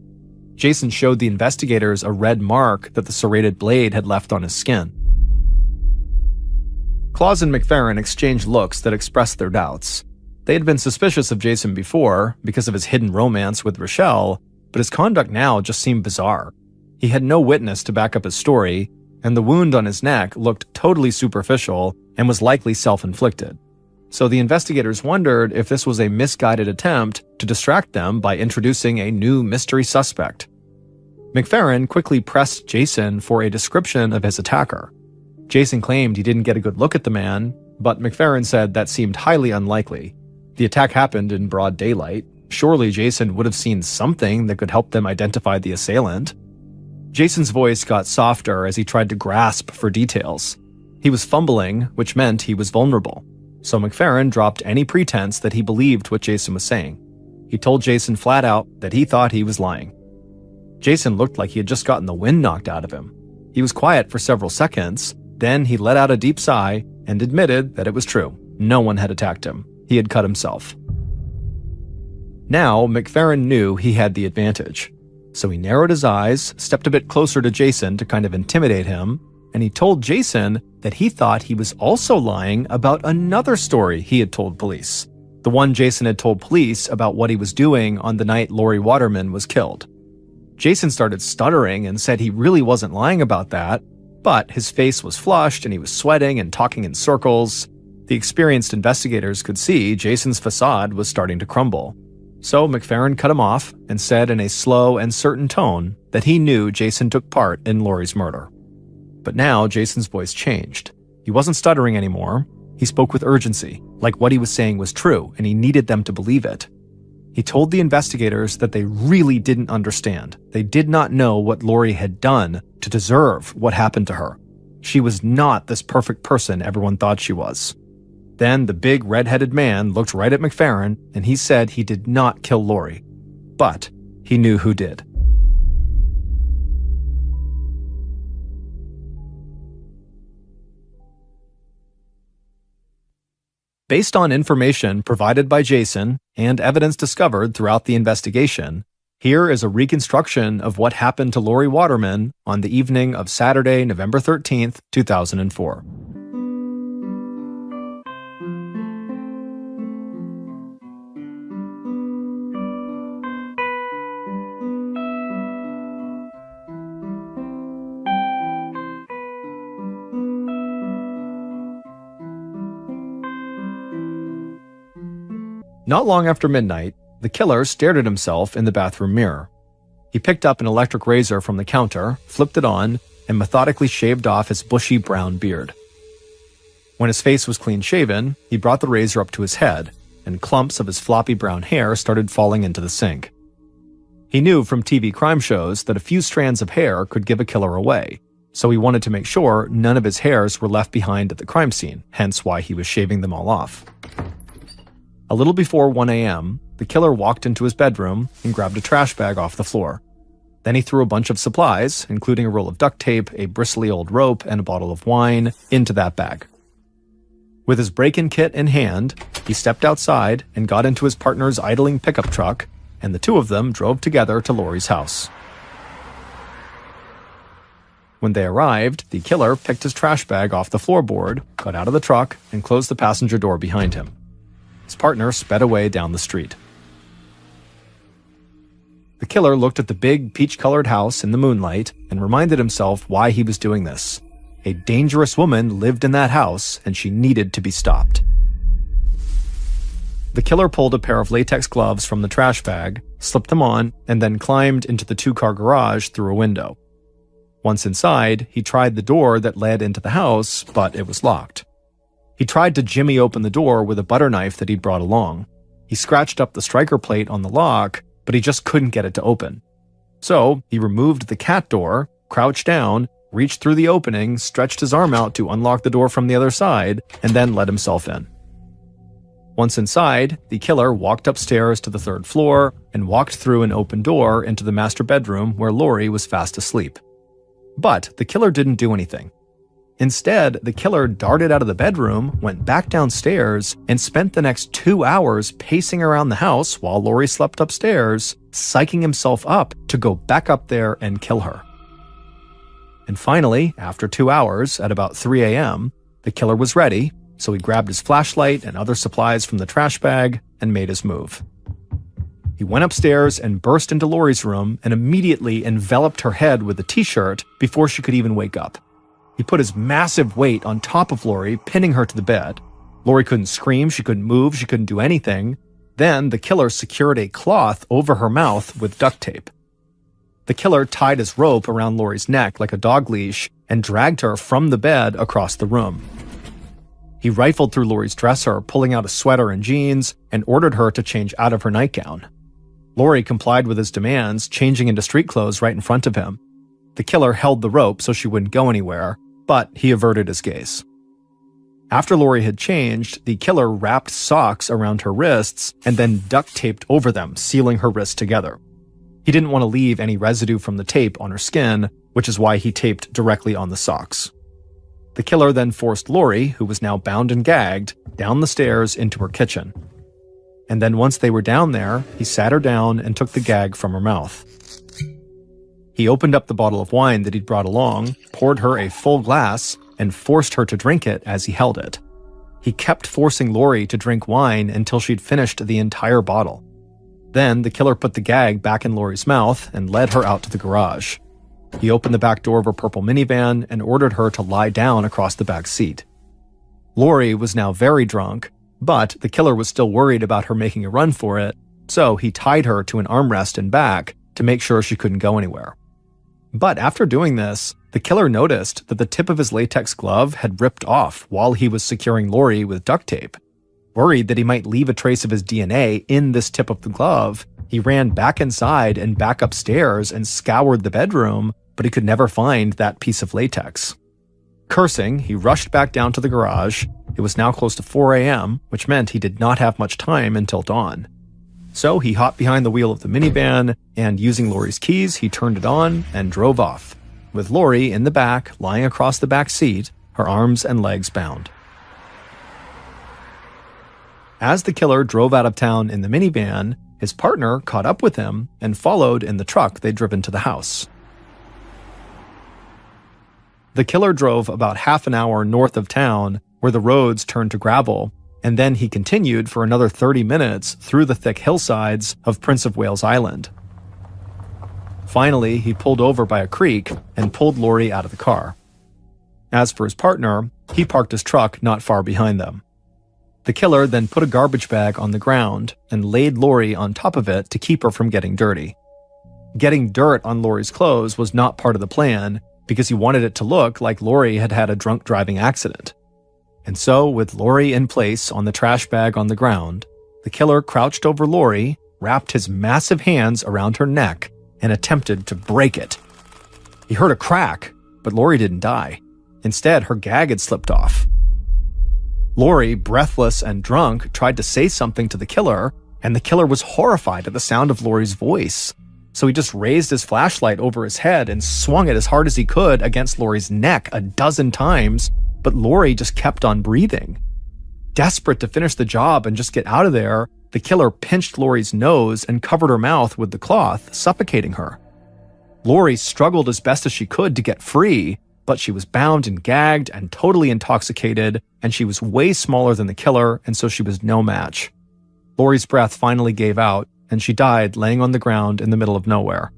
Jason showed the investigators a red mark that the serrated blade had left on his skin. Claus and McFerrin exchanged looks that expressed their doubts. They had been suspicious of Jason before because of his hidden romance with Rochelle, but his conduct now just seemed bizarre. He had no witness to back up his story, and the wound on his neck looked totally superficial and was likely self-inflicted. So the investigators wondered if this was a misguided attempt to distract them by introducing a new mystery suspect. McFerrin quickly pressed Jason for a description of his attacker. Jason claimed he didn't get a good look at the man, but McFerrin said that seemed highly unlikely. The attack happened in broad daylight. Surely Jason would have seen something that could help them identify the assailant. Jason's voice got softer as he tried to grasp for details. He was fumbling, which meant he was vulnerable. So McFerrin dropped any pretense that he believed what Jason was saying. He told Jason flat out that he thought he was lying. Jason looked like he had just gotten the wind knocked out of him. He was quiet for several seconds, then he let out a deep sigh and admitted that it was true. No one had attacked him. He had cut himself. Now, McFerrin knew he had the advantage. So he narrowed his eyes, stepped a bit closer to Jason to kind of intimidate him, and he told Jason that he thought he was also lying about another story he had told police. The one Jason had told police about what he was doing on the night Lori Waterman was killed. Jason started stuttering and said he really wasn't lying about that, but his face was flushed and he was sweating and talking in circles. The experienced investigators could see Jason's facade was starting to crumble. So McFerrin cut him off and said in a slow and certain tone that he knew Jason took part in Lori's murder. But now Jason's voice changed. He wasn't stuttering anymore. He spoke with urgency, like what he was saying was true and he needed them to believe it. He told the investigators that they really didn't understand. They did not know what Lori had done to deserve what happened to her. She was not this perfect person everyone thought she was. Then the big red-headed man looked right at McFerrin and he said he did not kill Lori, but he knew who did. Based on information provided by Jason and evidence discovered throughout the investigation, here is a reconstruction of what happened to Lori Waterman on the evening of Saturday, November 13th, 2004. Not long after midnight, the killer stared at himself in the bathroom mirror. He picked up an electric razor from the counter, flipped it on, and methodically shaved off his bushy brown beard. When his face was clean-shaven, he brought the razor up to his head, and clumps of his floppy brown hair started falling into the sink. He knew from TV crime shows that a few strands of hair could give a killer away, so he wanted to make sure none of his hairs were left behind at the crime scene, hence why he was shaving them all off. A little before 1 a.m., the killer walked into his bedroom and grabbed a trash bag off the floor. Then he threw a bunch of supplies, including a roll of duct tape, a bristly old rope, and a bottle of wine, into that bag. With his break-in kit in hand, he stepped outside and got into his partner's idling pickup truck, and the two of them drove together to Lori's house. When they arrived, the killer picked his trash bag off the floorboard, got out of the truck, and closed the passenger door behind him. His partner sped away down the street. The killer looked at the big peach-colored house in the moonlight and reminded himself why he was doing this. A dangerous woman lived in that house and she needed to be stopped. The killer pulled a pair of latex gloves from the trash bag, slipped them on, and then climbed into the two-car garage through a window. Once inside, he tried the door that led into the house, but it was locked. He tried to jimmy open the door with a butter knife that he'd brought along. He scratched up the striker plate on the lock, but he just couldn't get it to open. So he removed the cat door, crouched down, reached through the opening, stretched his arm out to unlock the door from the other side, and then let himself in. Once inside, the killer walked upstairs to the third floor and walked through an open door into the master bedroom where Lori was fast asleep. But the killer didn't do anything. Instead, the killer darted out of the bedroom, went back downstairs, and spent the next 2 hours pacing around the house while Lori slept upstairs, psyching himself up to go back up there and kill her. And finally, after 2 hours, at about 3 a.m., the killer was ready, so he grabbed his flashlight and other supplies from the trash bag and made his move. He went upstairs and burst into Lori's room and immediately enveloped her head with a t-shirt before she could even wake up. He put his massive weight on top of Lori, pinning her to the bed. Lori couldn't scream, she couldn't move, she couldn't do anything. Then the killer secured a cloth over her mouth with duct tape. The killer tied his rope around Lori's neck like a dog leash and dragged her from the bed across the room. He rifled through Lori's dresser, pulling out a sweater and jeans, and ordered her to change out of her nightgown. Lori complied with his demands, changing into street clothes right in front of him. The killer held the rope so she wouldn't go anywhere, but he averted his gaze. After Lori had changed, the killer wrapped socks around her wrists and then duct taped over them, sealing her wrists together. He didn't want to leave any residue from the tape on her skin, which is why he taped directly on the socks. The killer then forced Lori, who was now bound and gagged, down the stairs into her kitchen. and then once they were down there, he sat her down and took the gag from her mouth. He opened up the bottle of wine that he'd brought along, poured her a full glass, and forced her to drink it as he held it. He kept forcing Lori to drink wine until she'd finished the entire bottle. Then the killer put the gag back in Lori's mouth and led her out to the garage. He opened the back door of her purple minivan and ordered her to lie down across the back seat. Lori was now very drunk, but the killer was still worried about her making a run for it, so he tied her to an armrest in back to make sure she couldn't go anywhere. But after doing this, the killer noticed that the tip of his latex glove had ripped off while he was securing Lori with duct tape. Worried that he might leave a trace of his DNA in this tip of the glove, he ran back inside and back upstairs and scoured the bedroom, but he could never find that piece of latex. Cursing, he rushed back down to the garage. It was now close to 4 a.m., which meant he did not have much time until dawn. So he hopped behind the wheel of the minivan, and using Lori's keys, he turned it on and drove off, with Lori in the back, lying across the back seat, her arms and legs bound. As the killer drove out of town in the minivan, his partner caught up with him and followed in the truck they'd driven to the house. The killer drove about half an hour north of town, where the roads turned to gravel, and then he continued for another 30 minutes through the thick hillsides of Prince of Wales Island. Finally, he pulled over by a creek and pulled Lori out of the car. As for his partner, he parked his truck not far behind them. The killer then put a garbage bag on the ground and laid Lori on top of it to keep her from getting dirty. Getting dirt on Lori's clothes was not part of the plan because he wanted it to look like Lori had had a drunk driving accident. And so, with Lori in place on the trash bag on the ground, the killer crouched over Lori, wrapped his massive hands around her neck, and attempted to break it. He heard a crack, but Lori didn't die. Instead, her gag had slipped off. Lori, breathless and drunk, tried to say something to the killer, and the killer was horrified at the sound of Lori's voice. So he just raised his flashlight over his head and swung it as hard as he could against Lori's neck a dozen times, but Lori just kept on breathing. Desperate to finish the job and just get out of there, the killer pinched Lori's nose and covered her mouth with the cloth, suffocating her. Lori struggled as best as she could to get free, but she was bound and gagged and totally intoxicated, and she was way smaller than the killer, and so she was no match. Lori's breath finally gave out, and she died laying on the ground in the middle of nowhere.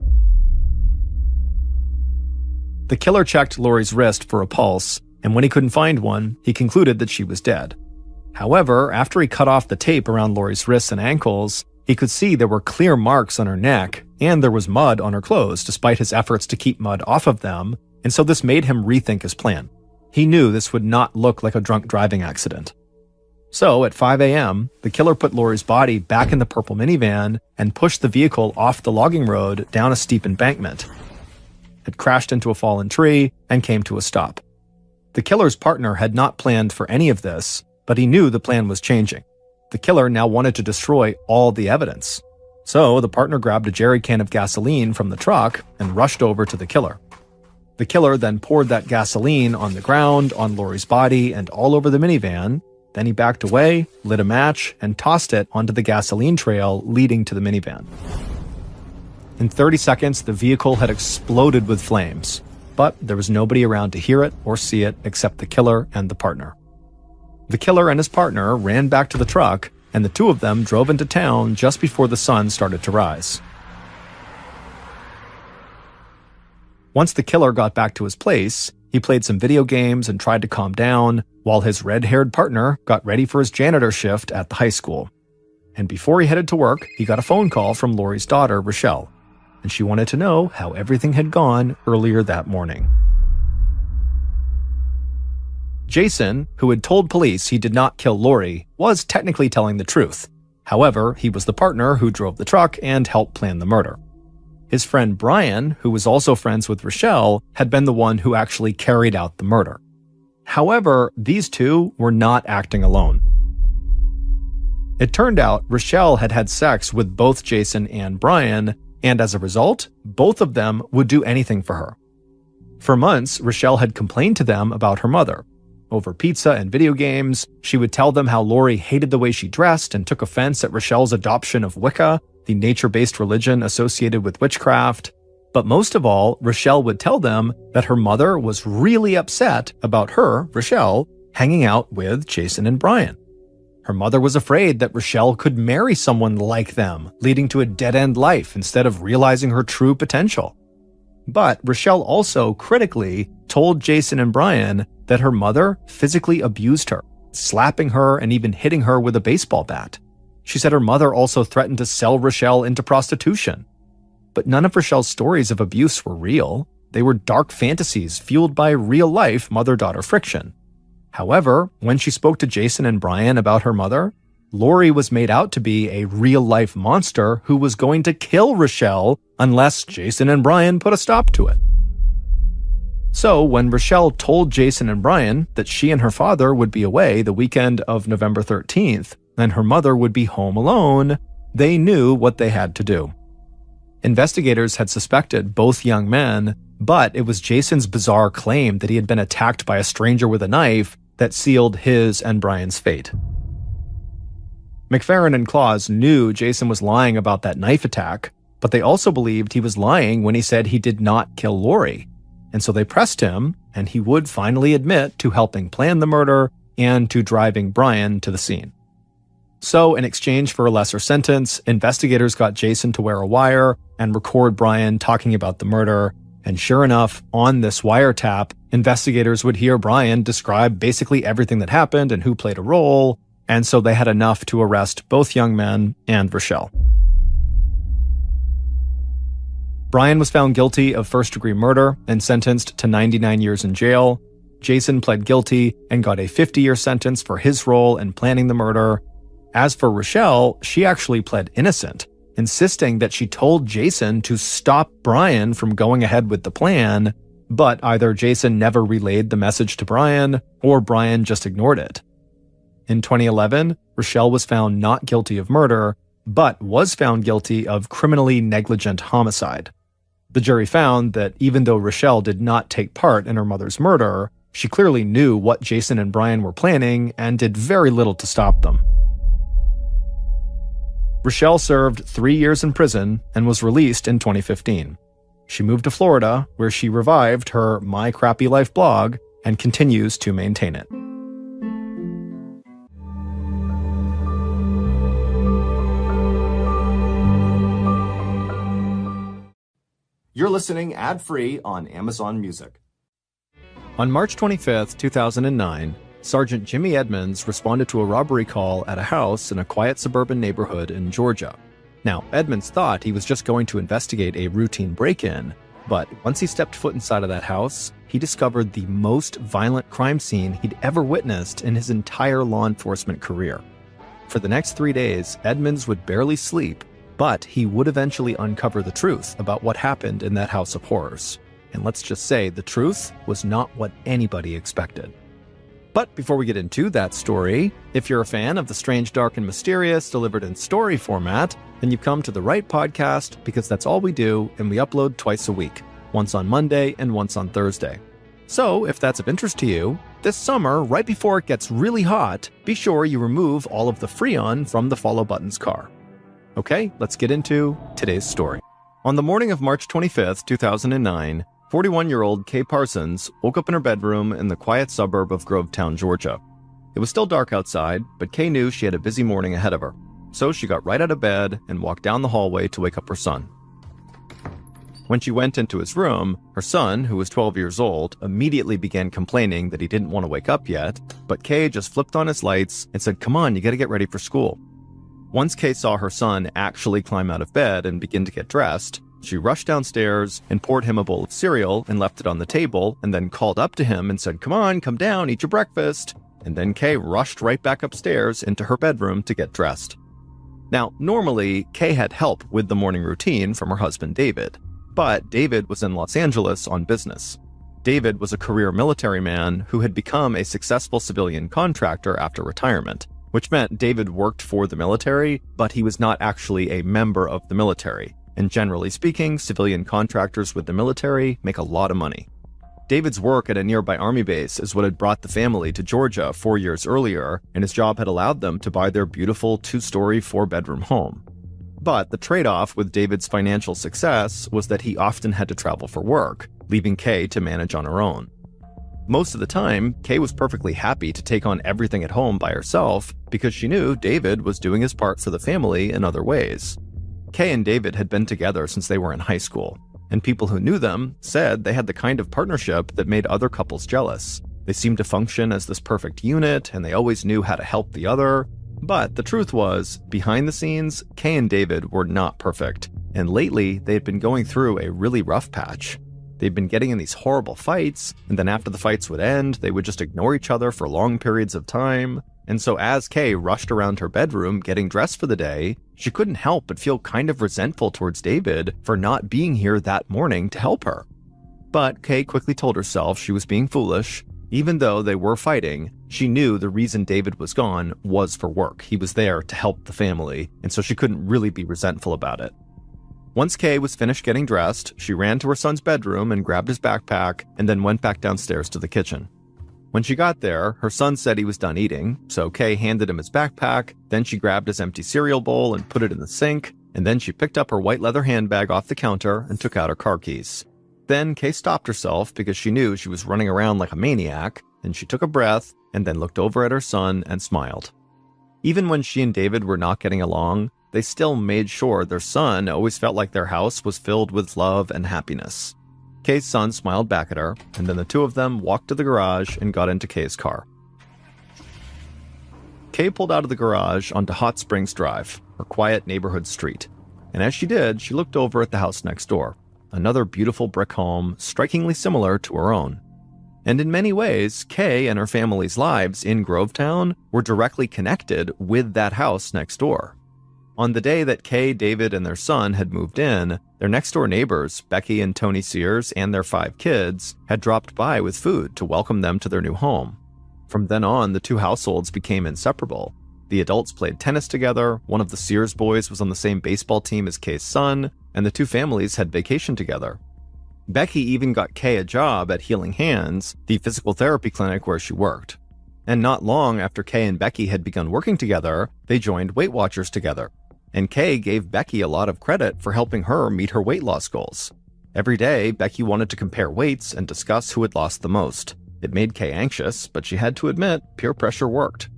The killer checked Lori's wrist for a pulse, and when he couldn't find one, he concluded that she was dead. However, after he cut off the tape around Lori's wrists and ankles, he could see there were clear marks on her neck, and there was mud on her clothes despite his efforts to keep mud off of them, and so this made him rethink his plan. He knew this would not look like a drunk driving accident. So, at 5 a.m., the killer put Lori's body back in the purple minivan and pushed the vehicle off the logging road down a steep embankment. It crashed into a fallen tree and came to a stop. The killer's partner had not planned for any of this, but he knew the plan was changing. The killer now wanted to destroy all the evidence. So the partner grabbed a jerry can of gasoline from the truck and rushed over to the killer. The killer then poured that gasoline on the ground, on Lori's body, and all over the minivan. Then he backed away, lit a match, and tossed it onto the gasoline trail leading to the minivan. In 30 seconds, the vehicle had exploded with flames. But there was nobody around to hear it or see it except the killer and the partner. The killer and his partner ran back to the truck, and the two of them drove into town just before the sun started to rise. Once the killer got back to his place, he played some video games and tried to calm down, while his red-haired partner got ready for his janitor shift at the high school. And before he headed to work, he got a phone call from Lori's daughter, Rochelle, and she wanted to know how everything had gone earlier that morning. Jason, who had told police he did not kill Lori, was technically telling the truth. However, he was the partner who drove the truck and helped plan the murder. His friend Brian, who was also friends with Rochelle, had been the one who actually carried out the murder. However, these two were not acting alone. It turned out Rochelle had had sex with both Jason and Brian, and as a result, both of them would do anything for her. For months, Rochelle had complained to them about her mother. over pizza and video games. She would tell them how Lori hated the way she dressed and took offense at Rochelle's adoption of Wicca, the nature-based religion associated with witchcraft. But most of all, Rochelle would tell them that her mother was really upset about her, Rochelle, hanging out with Jason and Brian. Her mother was afraid that Rochelle could marry someone like them, leading to a dead-end life instead of realizing her true potential. But Rochelle also critically told Jason and Brian that her mother physically abused her, slapping her and even hitting her with a baseball bat. She said her mother also threatened to sell Rochelle into prostitution. But none of Rochelle's stories of abuse were real. They were dark fantasies fueled by real-life mother-daughter friction. However, when she spoke to Jason and Brian about her mother, Lori was made out to be a real-life monster who was going to kill Rochelle unless Jason and Brian put a stop to it. So when Rochelle told Jason and Brian that she and her father would be away the weekend of November 13th, and her mother would be home alone, they knew what they had to do. Investigators had suspected both young men, but it was Jason's bizarre claim that he had been attacked by a stranger with a knife that sealed his and Brian's fate. McFerrin and Claus knew Jason was lying about that knife attack, but they also believed he was lying when he said he did not kill Lori. And so they pressed him, and he would finally admit to helping plan the murder and to driving Brian to the scene. So, in exchange for a lesser sentence, investigators got Jason to wear a wire and record Brian talking about the murder. And sure enough, on this wiretap, investigators would hear Brian describe basically everything that happened and who played a role, and so they had enough to arrest both young men and Rochelle. Brian was found guilty of first-degree murder and sentenced to 99 years in jail. Jason pled guilty and got a 50-year sentence for his role in planning the murder. As for Rochelle, she actually pled innocent, insisting that she told Jason to stop Brian from going ahead with the plan, but either Jason never relayed the message to Brian, or Brian just ignored it. In 2011, Rochelle was found not guilty of murder, but was found guilty of criminally negligent homicide. The jury found that even though Rochelle did not take part in her mother's murder, she clearly knew what Jason and Brian were planning and did very little to stop them. Rochelle served 3 years in prison and was released in 2015. She moved to Florida, where she revived her My Crappy Life blog and continues to maintain it. You're listening ad-free on Amazon Music. On March 25th, 2009, Sergeant Jimmy Edmonds responded to a robbery call at a house in a quiet suburban neighborhood in Georgia. Now, Edmonds thought he was just going to investigate a routine break-in, but once he stepped foot inside of that house, he discovered the most violent crime scene he'd ever witnessed in his entire law enforcement career. For the next 3 days, Edmonds would barely sleep, but he would eventually uncover the truth about what happened in that house of horrors. And let's just say the truth was not what anybody expected. But before we get into that story, if you're a fan of the strange, dark, and mysterious delivered in story format, then you've come to the right podcast, because that's all we do, and we upload twice a week, once on Monday and once on Thursday. So if that's of interest to you, this summer, right before it gets really hot, be sure you remove all of the Freon from the follow button's car. Okay, let's get into today's story. On the morning of March 25th, 2009, 41-year-old Kay Parsons woke up in her bedroom in the quiet suburb of Grovetown, Georgia. It was still dark outside, but Kay knew she had a busy morning ahead of her. So she got right out of bed and walked down the hallway to wake up her son. When she went into his room, her son, who was 12 years old, immediately began complaining that he didn't want to wake up yet, but Kay just flipped on his lights and said, "Come on, you gotta get ready for school." Once Kay saw her son actually climb out of bed and begin to get dressed, she rushed downstairs and poured him a bowl of cereal and left it on the table, and then called up to him and said, "Come on, come down, eat your breakfast." And then Kay rushed right back upstairs into her bedroom to get dressed. Now, normally, Kay had help with the morning routine from her husband, David. But David was in Los Angeles on business. David was a career military man who had become a successful civilian contractor after retirement, which meant David worked for the military, but he was not actually a member of the military. And generally speaking, civilian contractors with the military make a lot of money. David's work at a nearby army base is what had brought the family to Georgia 4 years earlier, and his job had allowed them to buy their beautiful 2-story, 4-bedroom home. But the trade-off with David's financial success was that he often had to travel for work, leaving Kay to manage on her own. Most of the time, Kay was perfectly happy to take on everything at home by herself because she knew David was doing his part for the family in other ways. Kay and David had been together since they were in high school, and people who knew them said they had the kind of partnership that made other couples jealous. They seemed to function as this perfect unit, and they always knew how to help the other. But the truth was, behind the scenes, Kay and David were not perfect, and lately they had been going through a really rough patch. They'd been getting in these horrible fights, and then after the fights would end, they would just ignore each other for long periods of time. And so as Kay rushed around her bedroom getting dressed for the day, she couldn't help but feel kind of resentful towards David for not being here that morning to help her. But Kay quickly told herself she was being foolish. Even though they were fighting, she knew the reason David was gone was for work. He was there to help the family, and so she couldn't really be resentful about it. Once Kay was finished getting dressed, she ran to her son's bedroom and grabbed his backpack, and then went back downstairs to the kitchen. When she got there, her son said he was done eating, so Kay handed him his backpack, then she grabbed his empty cereal bowl and put it in the sink, and then she picked up her white leather handbag off the counter and took out her car keys. Then Kay stopped herself because she knew she was running around like a maniac, and she took a breath and then looked over at her son and smiled. Even when she and David were not getting along, they still made sure their son always felt like their house was filled with love and happiness. Kay's son smiled back at her, and then the two of them walked to the garage and got into Kay's car. Kay pulled out of the garage onto Hot Springs Drive, her quiet neighborhood street. And as she did, she looked over at the house next door, another beautiful brick home strikingly similar to her own. And in many ways, Kay and her family's lives in Grovetown were directly connected with that house next door. On the day that Kay, David, and their son had moved in, their next-door neighbors, Becky and Tony Sears, and their 5 kids, had dropped by with food to welcome them to their new home. From then on, the two households became inseparable. The adults played tennis together, one of the Sears boys was on the same baseball team as Kay's son, and the two families had vacationed together. Becky even got Kay a job at Healing Hands, the physical therapy clinic where she worked. And not long after Kay and Becky had begun working together, they joined Weight Watchers together. And Kay gave Becky a lot of credit for helping her meet her weight loss goals. Every day, Becky wanted to compare weights and discuss who had lost the most. It made Kay anxious, but she had to admit, peer pressure worked.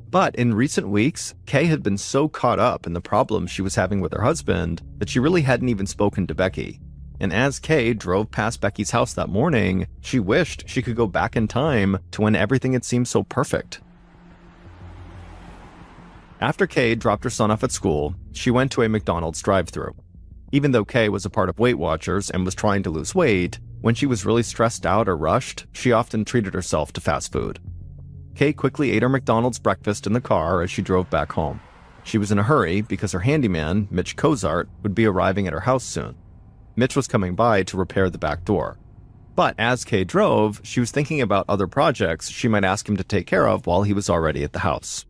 But in recent weeks, Kay had been so caught up in the problems she was having with her husband that she really hadn't even spoken to Becky. And as Kay drove past Becky's house that morning, she wished she could go back in time to when everything had seemed so perfect. After Kay dropped her son off at school, she went to a McDonald's drive-thru. Even though Kay was a part of Weight Watchers and was trying to lose weight, when she was really stressed out or rushed, she often treated herself to fast food. Kay quickly ate her McDonald's breakfast in the car as she drove back home. She was in a hurry because her handyman, Mitch Cozart, would be arriving at her house soon. Mitch was coming by to repair the back door. But as Kay drove, she was thinking about other projects she might ask him to take care of while he was already at the house.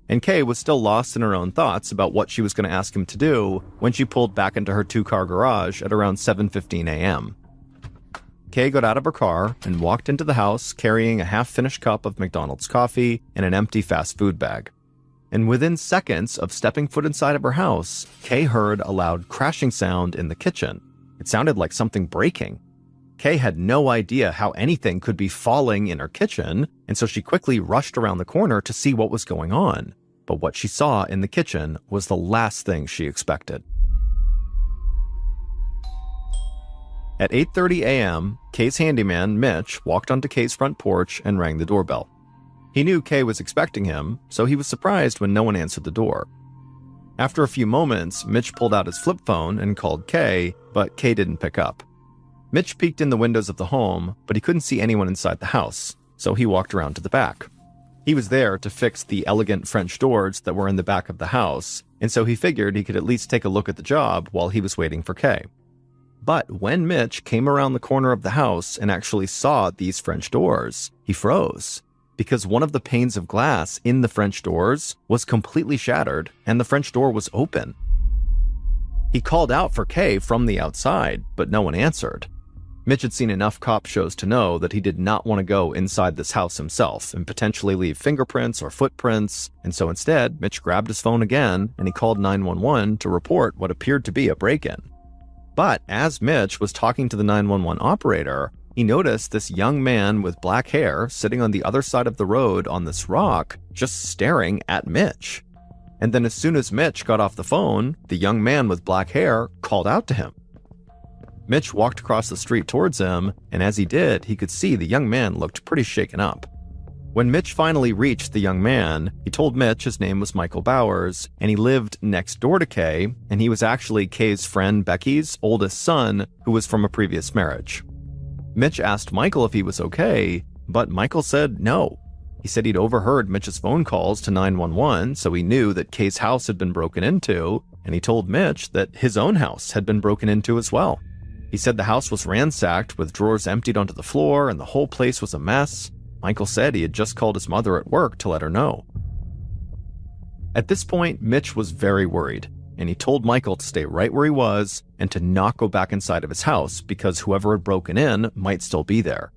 And Kay was still lost in her own thoughts about what she was going to ask him to do when she pulled back into her 2-car garage at around 7:15 a.m. Kay got out of her car and walked into the house carrying a half-finished cup of McDonald's coffee and an empty fast food bag. And within seconds of stepping foot inside of her house, Kay heard a loud crashing sound in the kitchen. It sounded like something breaking. Kay had no idea how anything could be falling in her kitchen, and so she quickly rushed around the corner to see what was going on. But what she saw in the kitchen was the last thing she expected. At 8:30 a.m., Kay's handyman, Mitch, walked onto Kay's front porch and rang the doorbell. He knew Kay was expecting him, so he was surprised when no one answered the door. After a few moments, Mitch pulled out his flip phone and called Kay, but Kay didn't pick up. Mitch peeked in the windows of the home, but he couldn't see anyone inside the house, so he walked around to the back. He was there to fix the elegant French doors that were in the back of the house, and so he figured he could at least take a look at the job while he was waiting for Kay. But when Mitch came around the corner of the house and actually saw these French doors, he froze, because one of the panes of glass in the French doors was completely shattered and the French door was open. He called out for Kay from the outside, but no one answered. Mitch had seen enough cop shows to know that he did not want to go inside this house himself and potentially leave fingerprints or footprints, and so instead, Mitch grabbed his phone again and he called 911 to report what appeared to be a break-in. But as Mitch was talking to the 911 operator, he noticed this young man with black hair sitting on the other side of the road on this rock, just staring at Mitch. And then as soon as Mitch got off the phone, the young man with black hair called out to him. Mitch walked across the street towards him, and as he did, he could see the young man looked pretty shaken up. When Mitch finally reached the young man, he told Mitch his name was Michael Bowers, and he lived next door to Kay, and he was actually Kay's friend Becky's oldest son, who was from a previous marriage. Mitch asked Michael if he was okay, but Michael said no. He said he'd overheard Mitch's phone calls to 911, so he knew that Kay's house had been broken into, and he told Mitch that his own house had been broken into as well. He said the house was ransacked with drawers emptied onto the floor and the whole place was a mess. Michael said he had just called his mother at work to let her know. At this point, Mitch was very worried, and he told Michael to stay right where he was and to not go back inside of his house because whoever had broken in might still be there.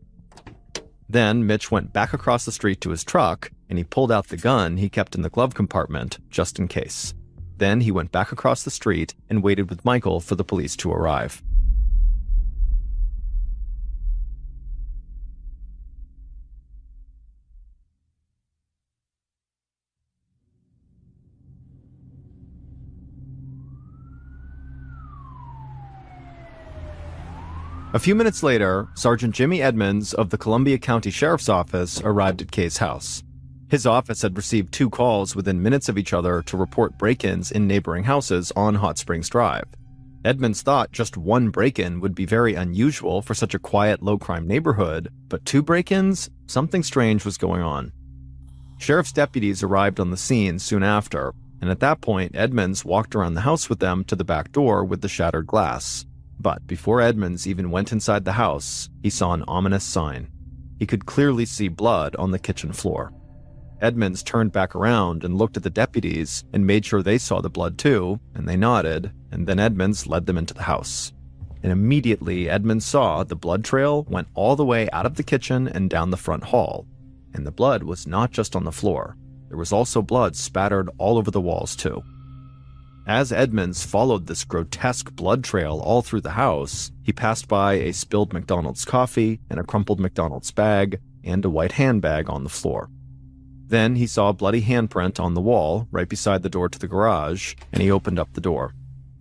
Then Mitch went back across the street to his truck and he pulled out the gun he kept in the glove compartment just in case. Then he went back across the street and waited with Michael for the police to arrive. A few minutes later, Sergeant Jimmy Edmonds of the Columbia County Sheriff's Office arrived at Kay's house. His office had received 2 calls within minutes of each other to report break-ins in neighboring houses on Hot Springs Drive. Edmonds thought just 1 break-in would be very unusual for such a quiet, low-crime neighborhood, but 2 break-ins? Something strange was going on. Sheriff's deputies arrived on the scene soon after, and at that point, Edmonds walked around the house with them to the back door with the shattered glass. But before Edmonds even went inside the house, he saw an ominous sign. He could clearly see blood on the kitchen floor. Edmonds turned back around and looked at the deputies and made sure they saw the blood too, and they nodded, and then Edmonds led them into the house. And immediately Edmonds saw the blood trail went all the way out of the kitchen and down the front hall. And the blood was not just on the floor. There was also blood spattered all over the walls too. As Edmonds followed this grotesque blood trail all through the house, he passed by a spilled McDonald's coffee and a crumpled McDonald's bag and a white handbag on the floor. Then he saw a bloody handprint on the wall right beside the door to the garage, and he opened up the door.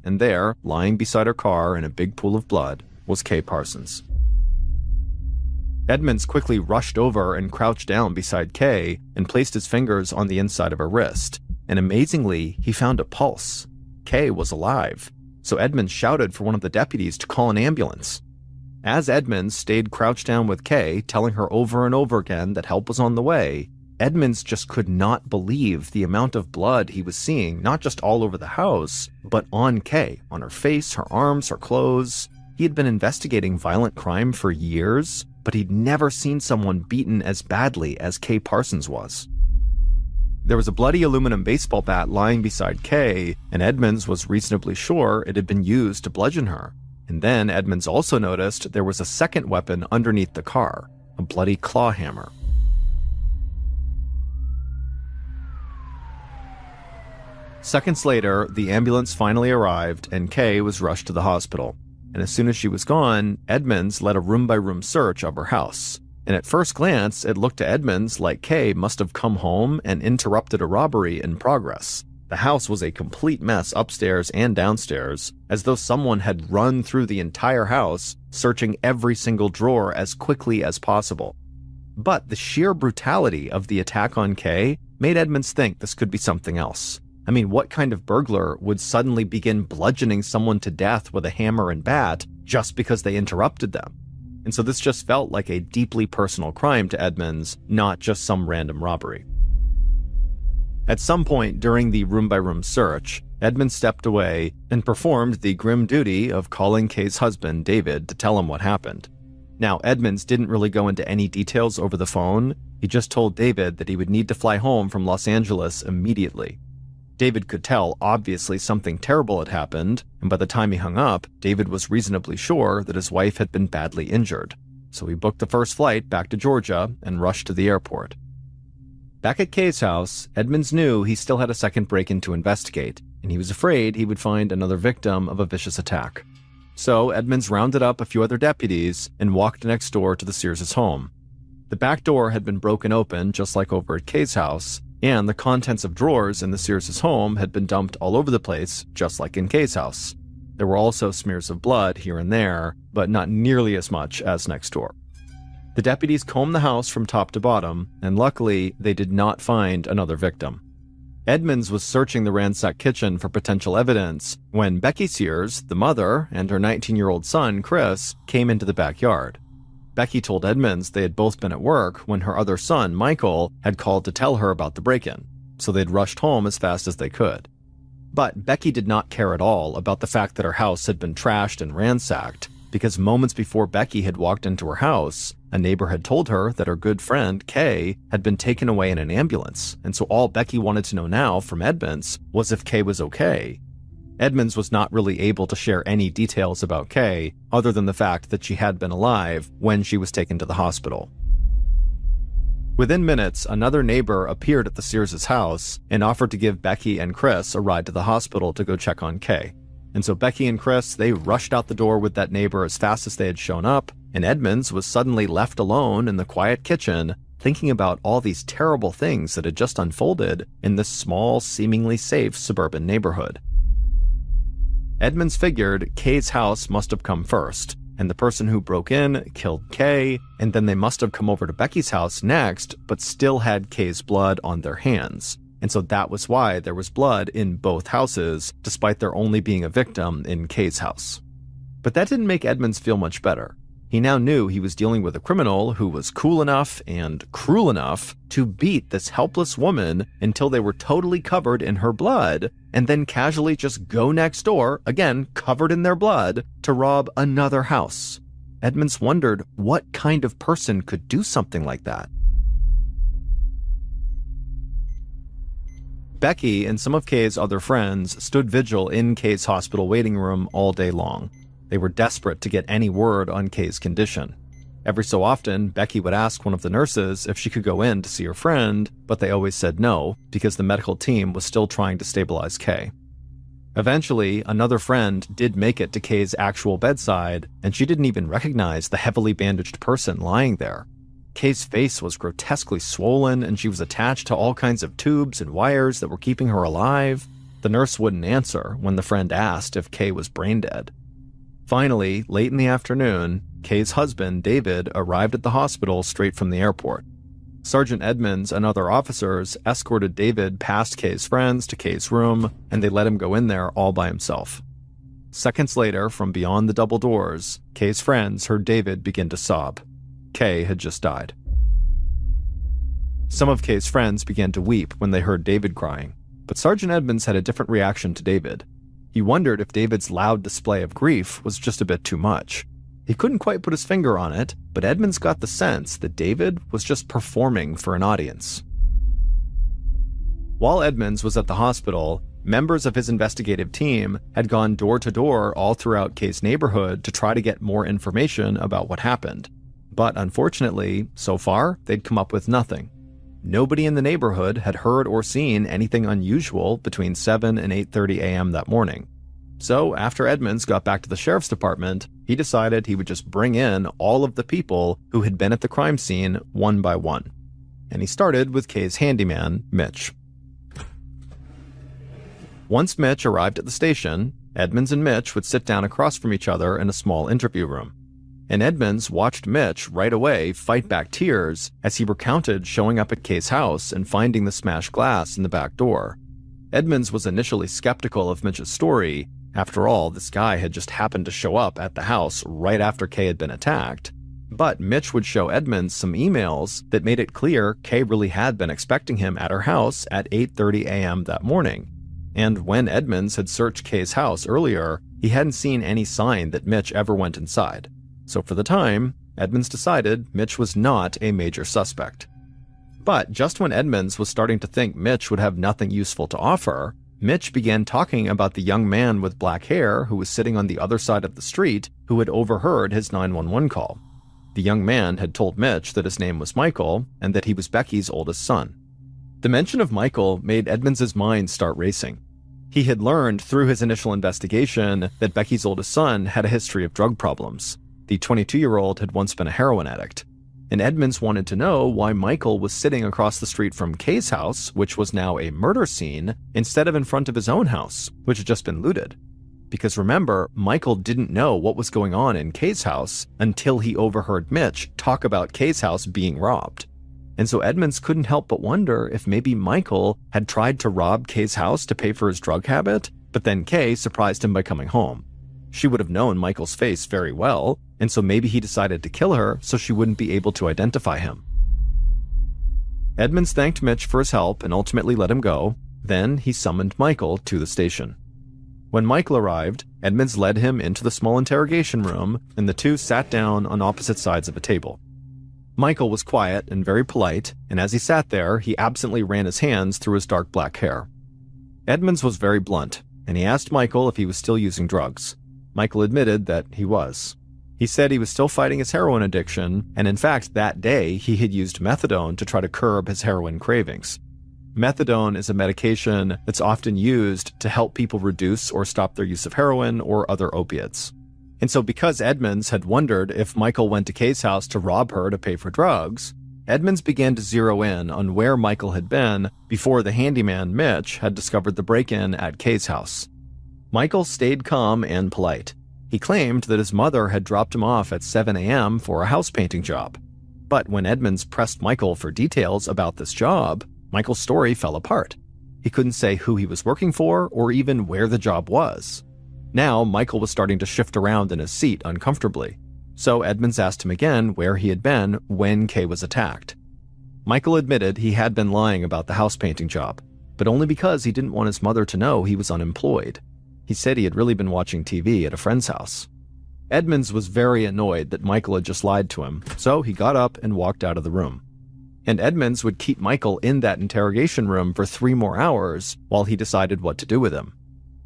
And there, lying beside her car in a big pool of blood, was Kay Parsons. Edmonds quickly rushed over and crouched down beside Kay and placed his fingers on the inside of her wrist, and amazingly, he found a pulse. Kay was alive, so Edmonds shouted for one of the deputies to call an ambulance. As Edmonds stayed crouched down with Kay, telling her over and over again that help was on the way, Edmonds just could not believe the amount of blood he was seeing, not just all over the house, but on Kay, on her face, her arms, her clothes. He had been investigating violent crime for years, but he'd never seen someone beaten as badly as Kay Parsons was. There was a bloody aluminum baseball bat lying beside Kay, and Edmonds was reasonably sure it had been used to bludgeon her. And then Edmonds also noticed there was a second weapon underneath the car, a bloody claw hammer. Seconds later, the ambulance finally arrived and Kay was rushed to the hospital. And as soon as she was gone, Edmonds led a room-by-room search of her house. And at first glance, it looked to Edmonds like Kay must have come home and interrupted a robbery in progress. The house was a complete mess upstairs and downstairs, as though someone had run through the entire house, searching every single drawer as quickly as possible. But the sheer brutality of the attack on Kay made Edmonds think this could be something else. I mean, what kind of burglar would suddenly begin bludgeoning someone to death with a hammer and bat just because they interrupted them? And so this just felt like a deeply personal crime to Edmonds, not just some random robbery. At some point during the room-by-room search, Edmonds stepped away and performed the grim duty of calling Kay's husband, David, to tell him what happened. Now, Edmonds didn't really go into any details over the phone. He just told David that he would need to fly home from Los Angeles immediately. David could tell obviously something terrible had happened, and by the time he hung up, David was reasonably sure that his wife had been badly injured. So he booked the first flight back to Georgia and rushed to the airport. Back at Kay's house, Edmonds knew he still had a second break-in to investigate, and he was afraid he would find another victim of a vicious attack. So Edmonds rounded up a few other deputies and walked next door to the Sears' home. The back door had been broken open just like over at Kay's house, and the contents of drawers in the Sears' home had been dumped all over the place, just like in Kay's house. There were also smears of blood here and there, but not nearly as much as next door. The deputies combed the house from top to bottom, and luckily, they did not find another victim. Edmonds was searching the ransacked kitchen for potential evidence when Becky Sears, the mother, and her 19-year-old son, Chris, came into the backyard. Becky told Edmonds they had both been at work when her other son, Michael, had called to tell her about the break-in, so they'd rushed home as fast as they could. But Becky did not care at all about the fact that her house had been trashed and ransacked, because moments before Becky had walked into her house, a neighbor had told her that her good friend, Kay, had been taken away in an ambulance, and so all Becky wanted to know now from Edmonds was if Kay was okay. Edmonds was not really able to share any details about Kay, other than the fact that she had been alive when she was taken to the hospital. Within minutes, another neighbor appeared at the Sears' house and offered to give Becky and Chris a ride to the hospital to go check on Kay. And so Becky and Chris, they rushed out the door with that neighbor as fast as they had shown up, and Edmonds was suddenly left alone in the quiet kitchen, thinking about all these terrible things that had just unfolded in this small, seemingly safe suburban neighborhood. Edmonds figured Kay's house must have come first, and the person who broke in killed Kay, and then they must have come over to Becky's house next, but still had Kay's blood on their hands. And so that was why there was blood in both houses, despite there only being a victim in Kay's house. But that didn't make Edmonds feel much better. He now knew he was dealing with a criminal who was cool enough and cruel enough to beat this helpless woman until they were totally covered in her blood, and then casually just go next door, again covered in their blood, to rob another house. Edmonds wondered what kind of person could do something like that. Becky and some of Kay's other friends stood vigil in Kay's hospital waiting room all day long. They were desperate to get any word on Kay's condition. Every so often, Becky would ask one of the nurses if she could go in to see her friend, but they always said no, because the medical team was still trying to stabilize Kay. Eventually, another friend did make it to Kay's actual bedside, and she didn't even recognize the heavily bandaged person lying there. Kay's face was grotesquely swollen, and she was attached to all kinds of tubes and wires that were keeping her alive. The nurse wouldn't answer when the friend asked if Kay was brain dead. Finally, late in the afternoon, Kay's husband, David, arrived at the hospital straight from the airport. Sergeant Edmonds and other officers escorted David past Kay's friends to Kay's room, and they let him go in there all by himself. Seconds later, from beyond the double doors, Kay's friends heard David begin to sob. Kay had just died. Some of Kay's friends began to weep when they heard David crying, but Sergeant Edmonds had a different reaction to David. He wondered if David's loud display of grief was just a bit too much. He couldn't quite put his finger on it, but Edmonds got the sense that David was just performing for an audience. While Edmonds was at the hospital, members of his investigative team had gone door to door all throughout Kay's neighborhood to try to get more information about what happened. But unfortunately, so far, they'd come up with nothing. Nobody in the neighborhood had heard or seen anything unusual between 7 and 8:30 a.m. that morning. So after Edmonds got back to the sheriff's department, he decided he would just bring in all of the people who had been at the crime scene one by one. And he started with Kay's handyman, Mitch. Once Mitch arrived at the station, Edmonds and Mitch would sit down across from each other in a small interview room. And Edmonds watched Mitch right away fight back tears as he recounted showing up at Kay's house and finding the smashed glass in the back door. Edmonds was initially skeptical of Mitch's story. After all, this guy had just happened to show up at the house right after Kay had been attacked. But Mitch would show Edmonds some emails that made it clear Kay really had been expecting him at her house at 8:30 a.m. that morning. And when Edmonds had searched Kay's house earlier, he hadn't seen any sign that Mitch ever went inside. So for the time, Edmonds decided Mitch was not a major suspect. But just when Edmonds was starting to think Mitch would have nothing useful to offer, Mitch began talking about the young man with black hair who was sitting on the other side of the street who had overheard his 911 call. The young man had told Mitch that his name was Michael and that he was Becky's oldest son. The mention of Michael made Edmonds' mind start racing. He had learned through his initial investigation that Becky's oldest son had a history of drug problems. The 22-year-old had once been a heroin addict. And Edmonds wanted to know why Michael was sitting across the street from Kay's house, which was now a murder scene, instead of in front of his own house, which had just been looted. Because remember, Michael didn't know what was going on in Kay's house until he overheard Mitch talk about Kay's house being robbed. And so Edmonds couldn't help but wonder if maybe Michael had tried to rob Kay's house to pay for his drug habit, but then Kay surprised him by coming home. She would have known Michael's face very well, and so maybe he decided to kill her so she wouldn't be able to identify him. Edmonds thanked Mitch for his help and ultimately let him go. Then he summoned Michael to the station. When Michael arrived, Edmonds led him into the small interrogation room, and the two sat down on opposite sides of a table. Michael was quiet and very polite, and as he sat there, he absently ran his hands through his dark black hair. Edmonds was very blunt, and he asked Michael if he was still using drugs. Michael admitted that he was. He said he was still fighting his heroin addiction, and in fact, that day, he had used methadone to try to curb his heroin cravings. Methadone is a medication that's often used to help people reduce or stop their use of heroin or other opiates. And so because Edmonds had wondered if Michael went to Kay's house to rob her to pay for drugs, Edmonds began to zero in on where Michael had been before the handyman Mitch had discovered the break-in at Kay's house. Michael stayed calm and polite. He claimed that his mother had dropped him off at 7 a.m. for a house painting job. But when Edmonds pressed Michael for details about this job, Michael's story fell apart. He couldn't say who he was working for or even where the job was. Now, Michael was starting to shift around in his seat uncomfortably. So Edmonds asked him again where he had been when Kay was attacked. Michael admitted he had been lying about the house painting job, but only because he didn't want his mother to know he was unemployed. He said he had really been watching TV at a friend's house. Edmonds was very annoyed that Michael had just lied to him, so he got up and walked out of the room. And Edmonds would keep Michael in that interrogation room for 3 more hours while he decided what to do with him.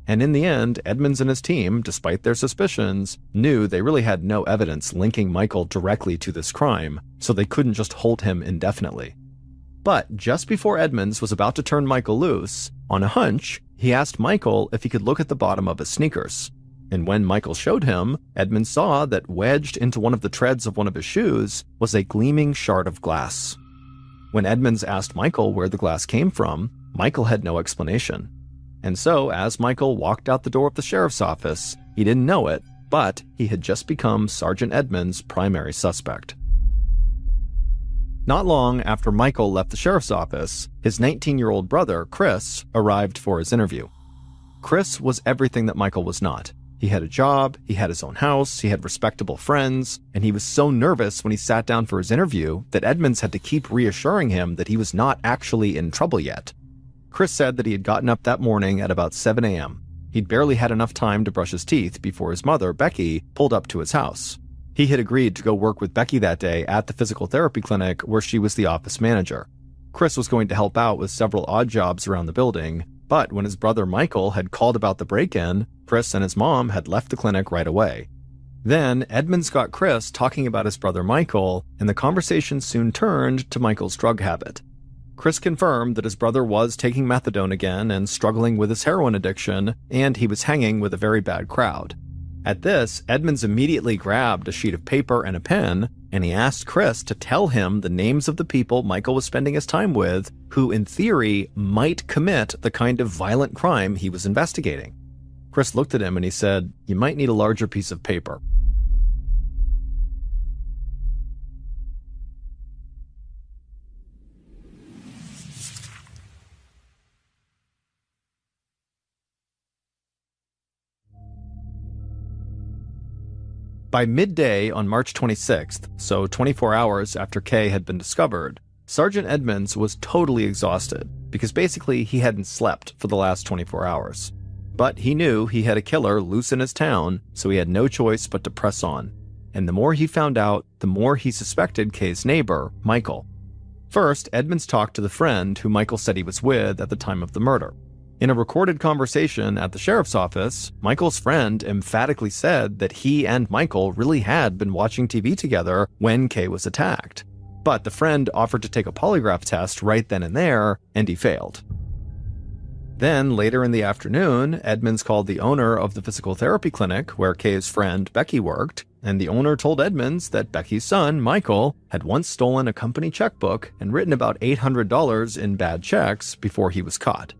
And in the end, Edmonds and his team, despite their suspicions, knew they really had no evidence linking Michael directly to this crime, so they couldn't just hold him indefinitely. But just before Edmonds was about to turn Michael loose, on a hunch, he asked Michael if he could look at the bottom of his sneakers. And when Michael showed him, Edmonds saw that wedged into one of the treads of one of his shoes was a gleaming shard of glass. When Edmonds asked Michael where the glass came from, Michael had no explanation. And so, as Michael walked out the door of the sheriff's office, he didn't know it, but he had just become Sergeant Edmonds' primary suspect. Not long after Michael left the sheriff's office, his 19-year-old brother, Chris, arrived for his interview. Chris was everything that Michael was not. He had a job, he had his own house, he had respectable friends, and he was so nervous when he sat down for his interview that Edmonds had to keep reassuring him that he was not actually in trouble yet. Chris said that he had gotten up that morning at about 7 a.m. He'd barely had enough time to brush his teeth before his mother, Becky, pulled up to his house. He had agreed to go work with Becky that day at the physical therapy clinic where she was the office manager. Chris was going to help out with several odd jobs around the building, but when his brother Michael had called about the break-in, Chris and his mom had left the clinic right away. Then, Edmonds got Chris talking about his brother Michael, and the conversation soon turned to Michael's drug habit. Chris confirmed that his brother was taking methadone again and struggling with his heroin addiction, and he was hanging with a very bad crowd. At this, Edmonds immediately grabbed a sheet of paper and a pen, and he asked Chris to tell him the names of the people Michael was spending his time with, who in theory might commit the kind of violent crime he was investigating. Chris looked at him and he said, "You might need a larger piece of paper." By midday on March 26th, so 24 hours after Kay had been discovered, Sergeant Edmonds was totally exhausted because basically he hadn't slept for the last 24 hours. But he knew he had a killer loose in his town, so he had no choice but to press on. And the more he found out, the more he suspected Kay's neighbor, Michael. First, Edmonds talked to the friend who Michael said he was with at the time of the murder. In a recorded conversation at the sheriff's office, Michael's friend emphatically said that he and Michael really had been watching TV together when Kay was attacked. But the friend offered to take a polygraph test right then and there, and he failed. Then, later in the afternoon, Edmonds called the owner of the physical therapy clinic where Kay's friend Becky worked, and the owner told Edmonds that Becky's son, Michael, had once stolen a company checkbook and written about $800 in bad checks before he was caught.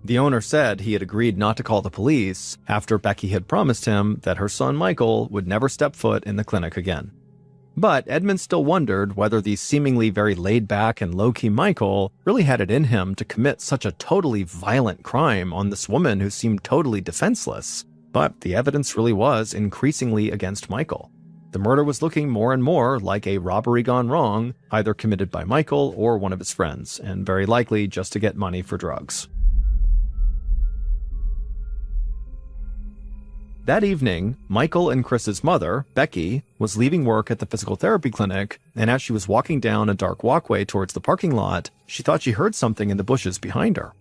The owner said he had agreed not to call the police after Becky had promised him that her son Michael would never step foot in the clinic again. But Edmonds still wondered whether the seemingly very laid-back and low-key Michael really had it in him to commit such a totally violent crime on this woman who seemed totally defenseless. But the evidence really was increasingly against Michael. The murder was looking more and more like a robbery gone wrong, either committed by Michael or one of his friends, and very likely just to get money for drugs. That evening, Michael and Chris's mother, Becky, was leaving work at the physical therapy clinic, and as she was walking down a dark walkway towards the parking lot, she thought she heard something in the bushes behind her.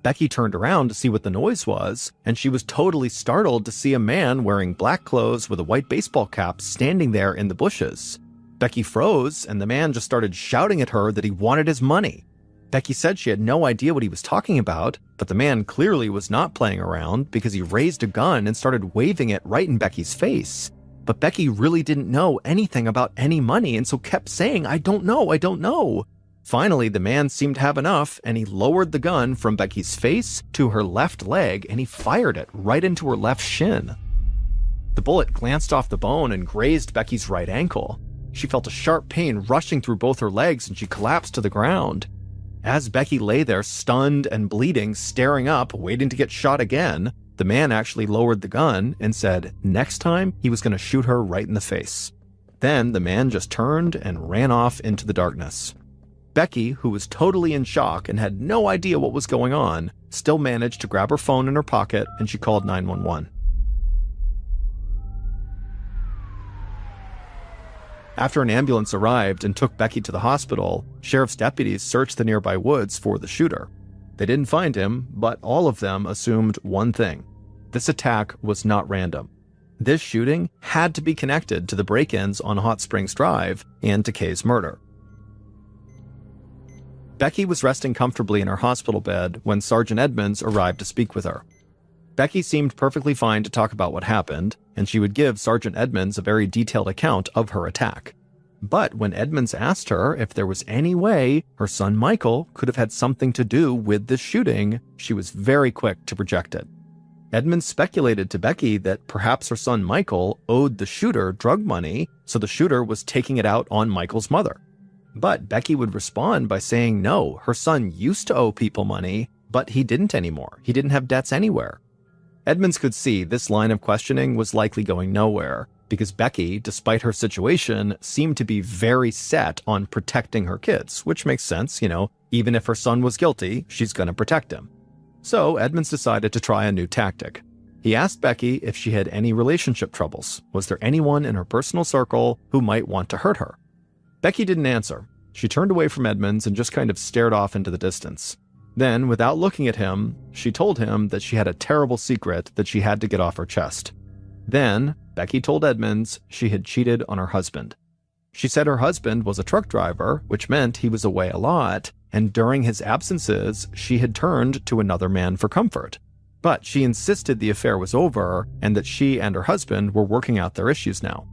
Becky turned around to see what the noise was, and she was totally startled to see a man wearing black clothes with a white baseball cap standing there in the bushes. Becky froze, and the man just started shouting at her that he wanted his money. Becky said she had no idea what he was talking about, but the man clearly was not playing around because he raised a gun and started waving it right in Becky's face. But Becky really didn't know anything about any money and so kept saying, I don't know. Finally, the man seemed to have enough, and he lowered the gun from Becky's face to her left leg, and he fired it right into her left shin. The bullet glanced off the bone and grazed Becky's right ankle. She felt a sharp pain rushing through both her legs, and she collapsed to the ground. As Becky lay there stunned and bleeding, staring up, waiting to get shot again, the man actually lowered the gun and said next time he was going to shoot her right in the face. Then the man just turned and ran off into the darkness. Becky, who was totally in shock and had no idea what was going on, still managed to grab her phone in her pocket, and she called 911. After an ambulance arrived and took Becky to the hospital, sheriff's deputies searched the nearby woods for the shooter. They didn't find him, but all of them assumed one thing. This attack was not random. This shooting had to be connected to the break-ins on Hot Springs Drive and to Kay's murder. Becky was resting comfortably in her hospital bed when Sergeant Edmonds arrived to speak with her. Becky seemed perfectly fine to talk about what happened, and she would give Sergeant Edmonds a very detailed account of her attack. But when Edmonds asked her if there was any way her son Michael could have had something to do with this shooting, she was very quick to reject it. Edmonds speculated to Becky that perhaps her son Michael owed the shooter drug money, so the shooter was taking it out on Michael's mother. But Becky would respond by saying no, her son used to owe people money, but he didn't anymore. He didn't have debts anywhere. Edmonds could see this line of questioning was likely going nowhere, because Becky, despite her situation, seemed to be very set on protecting her kids, which makes sense, even if her son was guilty, she's going to protect him. So Edmonds decided to try a new tactic. He asked Becky if she had any relationship troubles. Was there anyone in her personal circle who might want to hurt her? Becky didn't answer. She turned away from Edmonds and just kind of stared off into the distance. Then, without looking at him, she told him that she had a terrible secret that she had to get off her chest. Then, Becky told Edmonds she had cheated on her husband. She said her husband was a truck driver, which meant he was away a lot, and during his absences, she had turned to another man for comfort. But she insisted the affair was over and that she and her husband were working out their issues now.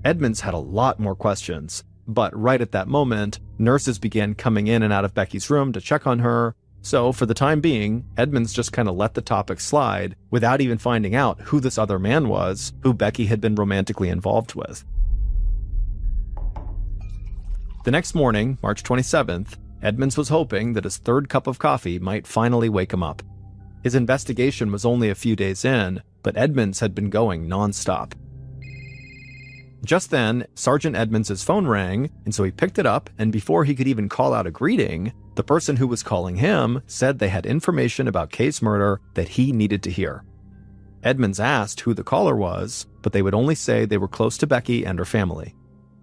Edmonds had a lot more questions, but right at that moment, nurses began coming in and out of Becky's room to check on her. So, for the time being, Edmonds just kind of let the topic slide without even finding out who this other man was who Becky had been romantically involved with. The next morning, March 27th, Edmonds was hoping that his third cup of coffee might finally wake him up. His investigation was only a few days in, but Edmonds had been going nonstop. Just then, Sergeant Edmonds' phone rang, and so he picked it up, and before he could even call out a greeting, the person who was calling him said they had information about Kay's murder that he needed to hear. Edmonds asked who the caller was, but they would only say they were close to Becky and her family.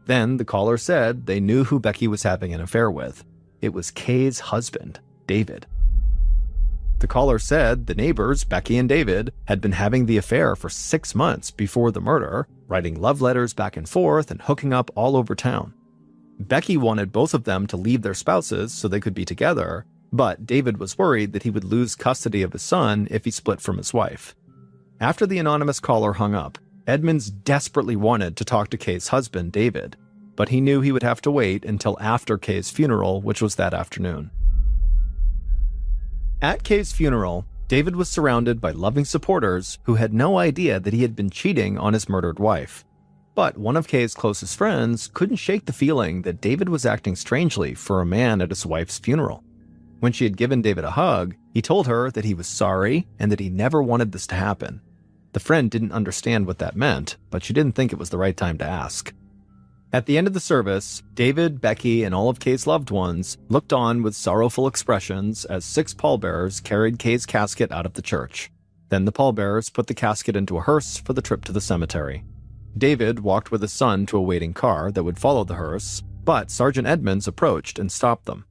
Then the caller said they knew who Becky was having an affair with. It was Kay's husband, David. The caller said the neighbors, Becky and David, had been having the affair for 6 months before the murder, writing love letters back and forth and hooking up all over town. Becky wanted both of them to leave their spouses so they could be together, but David was worried that he would lose custody of his son if he split from his wife. After the anonymous caller hung up, Edmonds desperately wanted to talk to Kay's husband, David, but he knew he would have to wait until after Kay's funeral, which was that afternoon. At Kay's funeral, David was surrounded by loving supporters who had no idea that he had been cheating on his murdered wife. But one of Kay's closest friends couldn't shake the feeling that David was acting strangely for a man at his wife's funeral. When she had given David a hug, he told her that he was sorry and that he never wanted this to happen. The friend didn't understand what that meant, but she didn't think it was the right time to ask. At the end of the service, David, Becky, and all of Kay's loved ones looked on with sorrowful expressions as 6 pallbearers carried Kay's casket out of the church. Then the pallbearers put the casket into a hearse for the trip to the cemetery. David walked with his son to a waiting car that would follow the hearse, but Sergeant Edmonds approached and stopped them.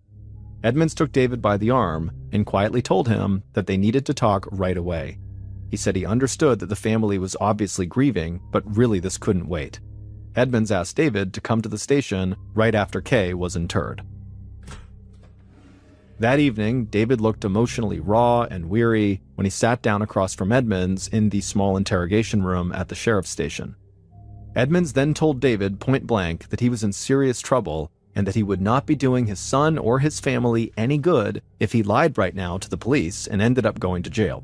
Edmonds took David by the arm and quietly told him that they needed to talk right away. He said he understood that the family was obviously grieving, but really this couldn't wait. Edmonds asked David to come to the station right after Kay was interred. That evening, David looked emotionally raw and weary when he sat down across from Edmonds in the small interrogation room at the sheriff's station. Edmonds then told David point blank that he was in serious trouble and that he would not be doing his son or his family any good if he lied right now to the police and ended up going to jail.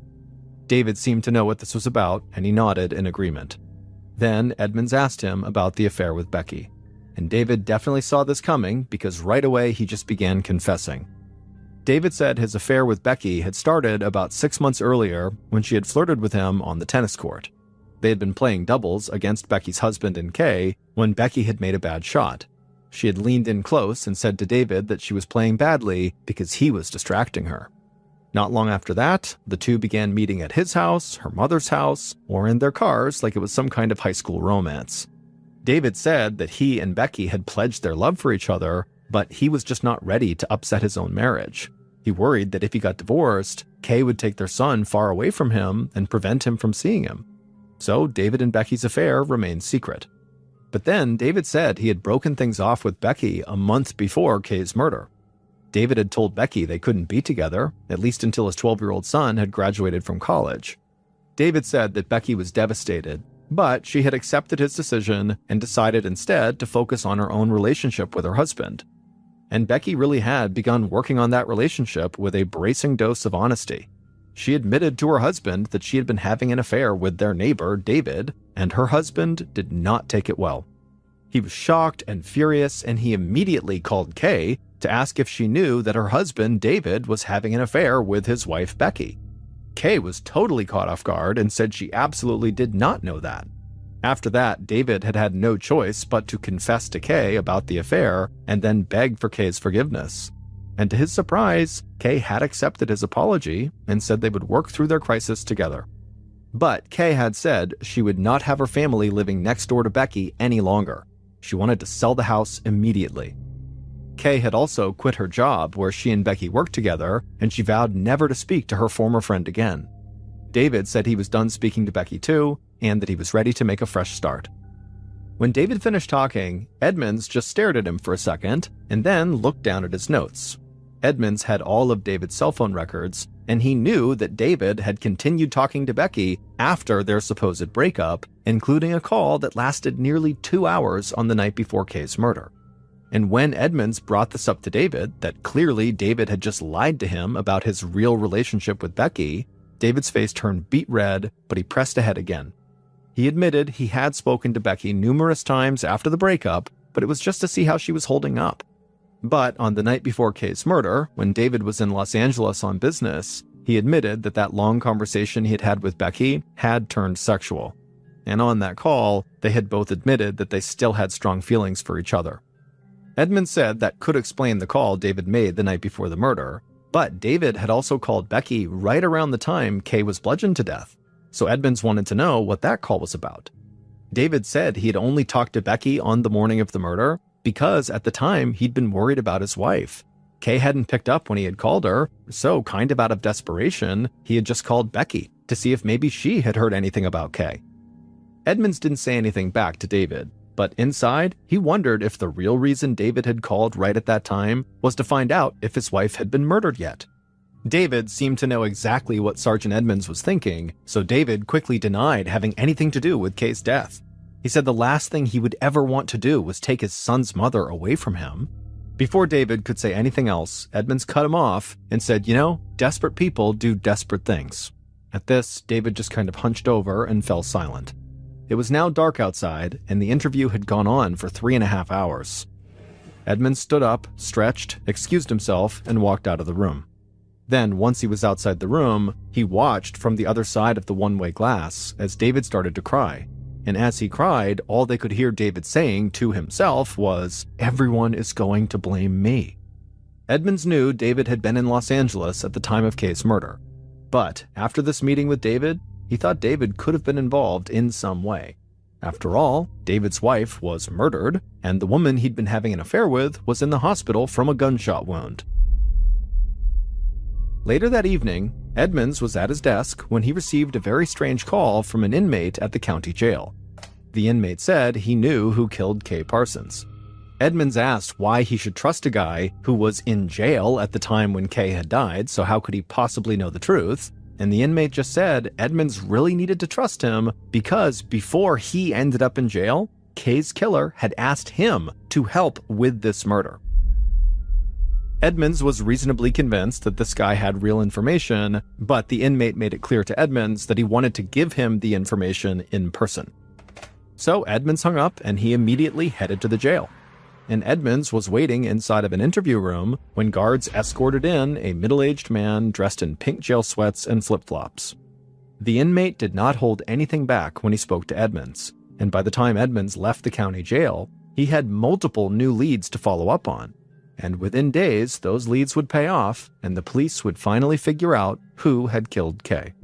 David seemed to know what this was about, and he nodded in agreement. Then Edmonds asked him about the affair with Becky, and David definitely saw this coming because right away he just began confessing. David said his affair with Becky had started about 6 months earlier when she had flirted with him on the tennis court. They had been playing doubles against Becky's husband and Kay when Becky had made a bad shot. She had leaned in close and said to David that she was playing badly because he was distracting her. Not long after that, the two began meeting at his house, her mother's house, or in their cars like it was some kind of high school romance. David said that he and Becky had pledged their love for each other, but he was just not ready to upset his own marriage. He worried that if he got divorced, Kay would take their son far away from him and prevent him from seeing him. So David and Becky's affair remained secret. But then David said he had broken things off with Becky a month before Kay's murder. David had told Becky they couldn't be together, at least until his 12-year-old son had graduated from college. David said that Becky was devastated, but she had accepted his decision and decided instead to focus on her own relationship with her husband. And Becky really had begun working on that relationship with a bracing dose of honesty. She admitted to her husband that she had been having an affair with their neighbor, David, and her husband did not take it well. He was shocked and furious, and he immediately called Kay to ask if she knew that her husband, David, was having an affair with his wife, Becky. Kay was totally caught off guard and said she absolutely did not know that. After that, David had had no choice but to confess to Kay about the affair and then beg for Kay's forgiveness. And to his surprise, Kay had accepted his apology and said they would work through their crisis together. But Kay had said she would not have her family living next door to Becky any longer. She wanted to sell the house immediately. Kay had also quit her job where she and Becky worked together, and she vowed never to speak to her former friend again. David said he was done speaking to Becky too, and that he was ready to make a fresh start. When David finished talking, Edmonds just stared at him for a second, and then looked down at his notes. Edmonds had all of David's cell phone records, and he knew that David had continued talking to Becky after their supposed breakup, including a call that lasted nearly 2 hours on the night before Kay's murder. And when Edmonds brought this up to David, that clearly David had just lied to him about his real relationship with Becky, David's face turned beet red, but he pressed ahead again. He admitted he had spoken to Becky numerous times after the breakup, but it was just to see how she was holding up. But on the night before Kay's murder, when David was in Los Angeles on business, he admitted that that long conversation he had had with Becky had turned sexual. And on that call, they had both admitted that they still had strong feelings for each other. Edmonds said that could explain the call David made the night before the murder, but David had also called Becky right around the time Kay was bludgeoned to death, so Edmonds wanted to know what that call was about. David said he had only talked to Becky on the morning of the murder because at the time he'd been worried about his wife. Kay hadn't picked up when he had called her, so kind of out of desperation, he had just called Becky to see if maybe she had heard anything about Kay. Edmonds didn't say anything back to David, but inside, he wondered if the real reason David had called right at that time was to find out if his wife had been murdered yet. David seemed to know exactly what Sergeant Edmonds was thinking, so David quickly denied having anything to do with Kay's death. He said the last thing he would ever want to do was take his son's mother away from him. Before David could say anything else, Edmonds cut him off and said, desperate people do desperate things. At this, David just kind of hunched over and fell silent. It was now dark outside, and the interview had gone on for 3.5 hours. Edmonds stood up, stretched, excused himself, and walked out of the room. Then, once he was outside the room, he watched from the other side of the one-way glass as David started to cry. And as he cried, all they could hear David saying to himself was, "Everyone is going to blame me." Edmonds knew David had been in Los Angeles at the time of Kay's murder. But after this meeting with David, he thought David could have been involved in some way. After all, David's wife was murdered, and the woman he'd been having an affair with was in the hospital from a gunshot wound. Later that evening, Edmonds was at his desk when he received a very strange call from an inmate at the county jail. The inmate said he knew who killed Kay Parsons. Edmonds asked why he should trust a guy who was in jail at the time when Kay had died, so how could he possibly know the truth? And the inmate just said Edmonds really needed to trust him because before he ended up in jail, Kay's killer had asked him to help with this murder. Edmonds was reasonably convinced that this guy had real information, but the inmate made it clear to Edmonds that he wanted to give him the information in person. So Edmonds hung up and he immediately headed to the jail. And Edmonds was waiting inside of an interview room when guards escorted in a middle-aged man dressed in pink jail sweats and flip-flops. The inmate did not hold anything back when he spoke to Edmonds, and by the time Edmonds left the county jail, he had multiple new leads to follow up on. And within days, those leads would pay off, and the police would finally figure out who had killed Kay.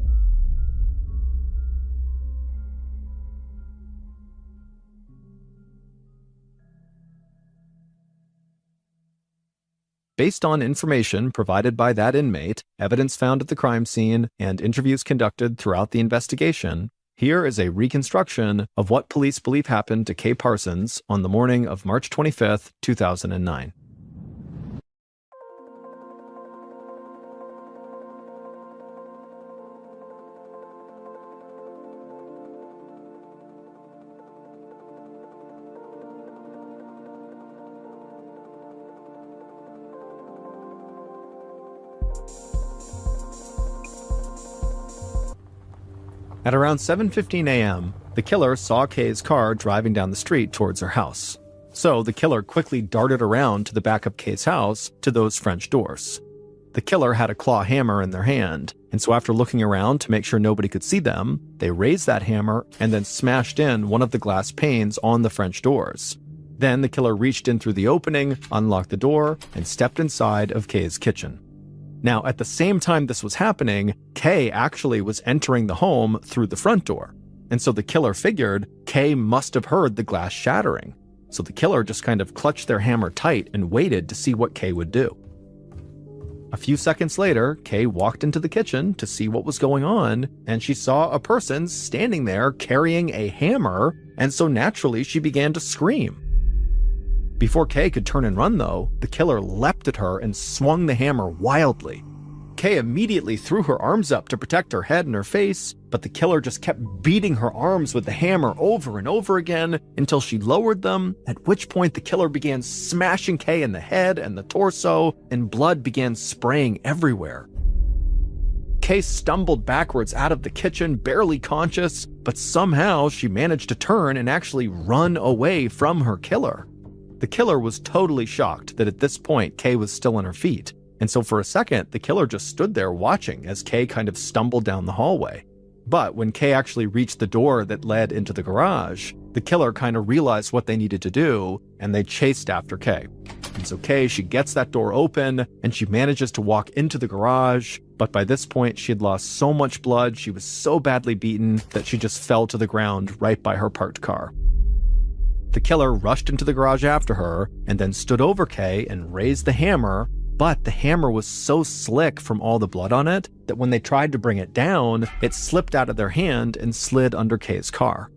Based on information provided by that inmate, evidence found at the crime scene, and interviews conducted throughout the investigation, here is a reconstruction of what police believe happened to Kay Parsons on the morning of March 25, 2009. At around 7:15 a.m., the killer saw Kay's car driving down the street towards her house. So the killer quickly darted around to the back of Kay's house to those French doors. The killer had a claw hammer in their hand, and so after looking around to make sure nobody could see them, they raised that hammer and then smashed in one of the glass panes on the French doors. Then the killer reached in through the opening, unlocked the door, and stepped inside of Kay's kitchen. Now, at the same time this was happening, Kay actually was entering the home through the front door. And so the killer figured Kay must have heard the glass shattering. So the killer just kind of clutched their hammer tight and waited to see what Kay would do. A few seconds later, Kay walked into the kitchen to see what was going on, and she saw a person standing there carrying a hammer, and so naturally she began to scream. Before Kay could turn and run, though, the killer leapt at her and swung the hammer wildly. Kay immediately threw her arms up to protect her head and her face, but the killer just kept beating her arms with the hammer over and over again until she lowered them, at which point the killer began smashing Kay in the head and the torso, and blood began spraying everywhere. Kay stumbled backwards out of the kitchen, barely conscious, but somehow she managed to turn and actually run away from her killer. The killer was totally shocked that at this point Kay was still on her feet, and so for a second the killer just stood there watching as Kay kind of stumbled down the hallway. But when Kay actually reached the door that led into the garage, the killer kind of realized what they needed to do, and they chased after Kay. And so Kay, she gets that door open, and she manages to walk into the garage, but by this point she had lost so much blood, she was so badly beaten that she just fell to the ground right by her parked car. The killer rushed into the garage after her, and then stood over Kay and raised the hammer, But the hammer was so slick from all the blood on it that when they tried to bring it down, it slipped out of their hand and slid under Kay's car.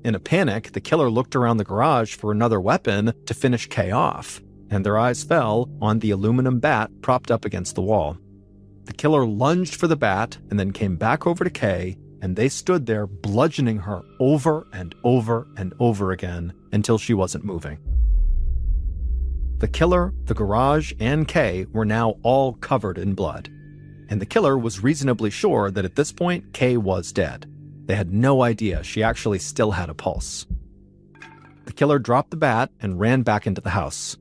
In a panic, the killer looked around the garage for another weapon to finish Kay off, and their eyes fell on the aluminum bat propped up against the wall. The killer lunged for the bat and then came back over to Kay, and they stood there bludgeoning her over and over and over again until she wasn't moving. The killer, the garage, and Kay were now all covered in blood, and the killer was reasonably sure that at this point Kay was dead. They had no idea she actually still had a pulse. The killer dropped the bat and ran back into the house.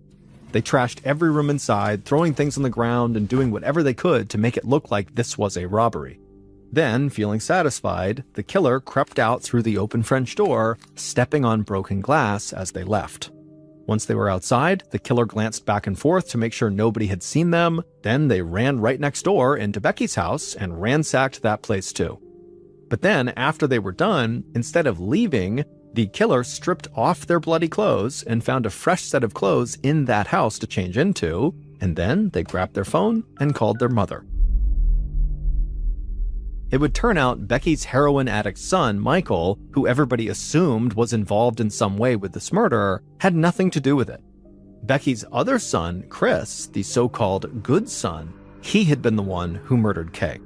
They trashed every room inside, throwing things on the ground and doing whatever they could to make it look like this was a robbery. Then, feeling satisfied, the killer crept out through the open French door, stepping on broken glass as they left. Once they were outside, the killer glanced back and forth to make sure nobody had seen them. Then they ran right next door into Becky's house and ransacked that place too. But then, after they were done, instead of leaving, the killer stripped off their bloody clothes and found a fresh set of clothes in that house to change into, and then they grabbed their phone and called their mother. It would turn out Becky's heroin addict son, Michael, who everybody assumed was involved in some way with this murder, had nothing to do with it. Becky's other son, Chris, the so-called good son, he had been the one who murdered Kay.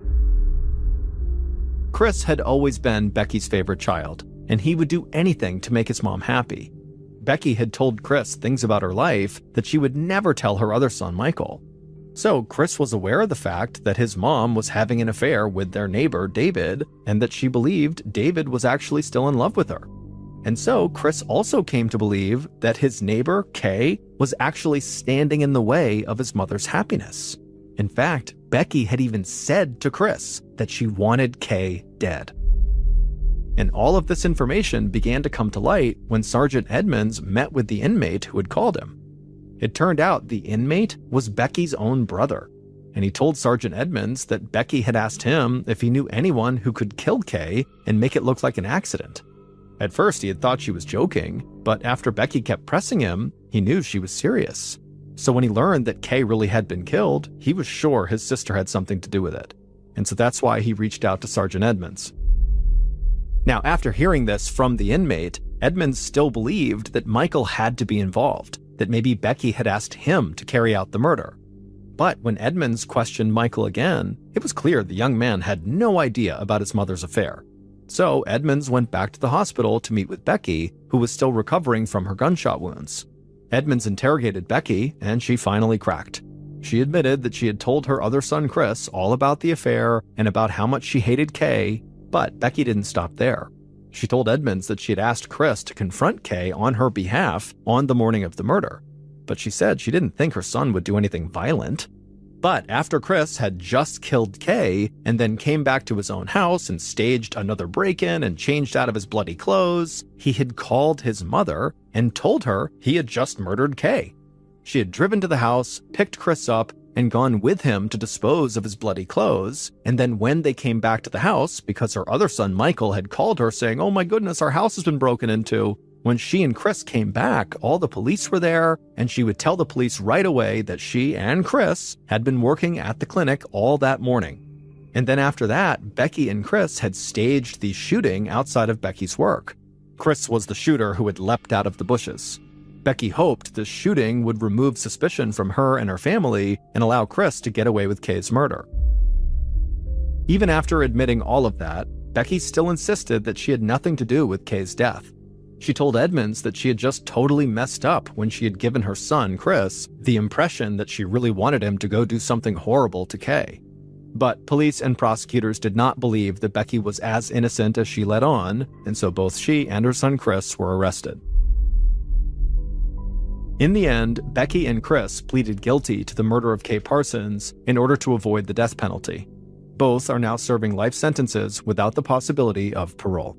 Chris had always been Becky's favorite child, and he would do anything to make his mom happy. Becky had told Chris things about her life that she would never tell her other son, Michael. So Chris was aware of the fact that his mom was having an affair with their neighbor, David, and that she believed David was actually still in love with her. And so Chris also came to believe that his neighbor, Kay, was actually standing in the way of his mother's happiness. In fact, Becky had even said to Chris that she wanted Kay dead. And all of this information began to come to light when Sergeant Edmonds met with the inmate who had called him. It turned out the inmate was Becky's own brother, and he told Sergeant Edmonds that Becky had asked him if he knew anyone who could kill Kay and make it look like an accident. At first he had thought she was joking, but after Becky kept pressing him, he knew she was serious. So when he learned that Kay really had been killed, he was sure his sister had something to do with it. And so that's why he reached out to Sergeant Edmonds. Now, after hearing this from the inmate, Edmonds still believed that Michael had to be involved, that maybe Becky had asked him to carry out the murder. But when Edmonds questioned Michael again, it was clear the young man had no idea about his mother's affair. So Edmonds went back to the hospital to meet with Becky, who was still recovering from her gunshot wounds. Edmonds interrogated Becky, and she finally cracked. She admitted that she had told her other son Chris all about the affair and about how much she hated Kay, but Becky didn't stop there. She told Edmonds that she had asked Chris to confront Kay on her behalf on the morning of the murder, but she said she didn't think her son would do anything violent. But after Chris had just killed Kay and then came back to his own house and staged another break-in and changed out of his bloody clothes, he had called his mother and told her he had just murdered Kay. She had driven to the house, picked Chris up, and gone with him to dispose of his bloody clothes, and then when they came back to the house, because her other son Michael had called her saying, "Oh my goodness, our house has been broken into," when she and Chris came back, all the police were there, and she would tell the police right away that she and Chris had been working at the clinic all that morning. And then after that, Becky and Chris had staged the shooting outside of Becky's work. Chris was the shooter who had leapt out of the bushes. Becky hoped this shooting would remove suspicion from her and her family and allow Chris to get away with Kay's murder. Even after admitting all of that, Becky still insisted that she had nothing to do with Kay's death. She told Edmonds that she had just totally messed up when she had given her son, Chris, the impression that she really wanted him to go do something horrible to Kay. But police and prosecutors did not believe that Becky was as innocent as she let on, and so both she and her son Chris were arrested. In the end, Becky and Chris pleaded guilty to the murder of Kay Parsons in order to avoid the death penalty. Both are now serving life sentences without the possibility of parole.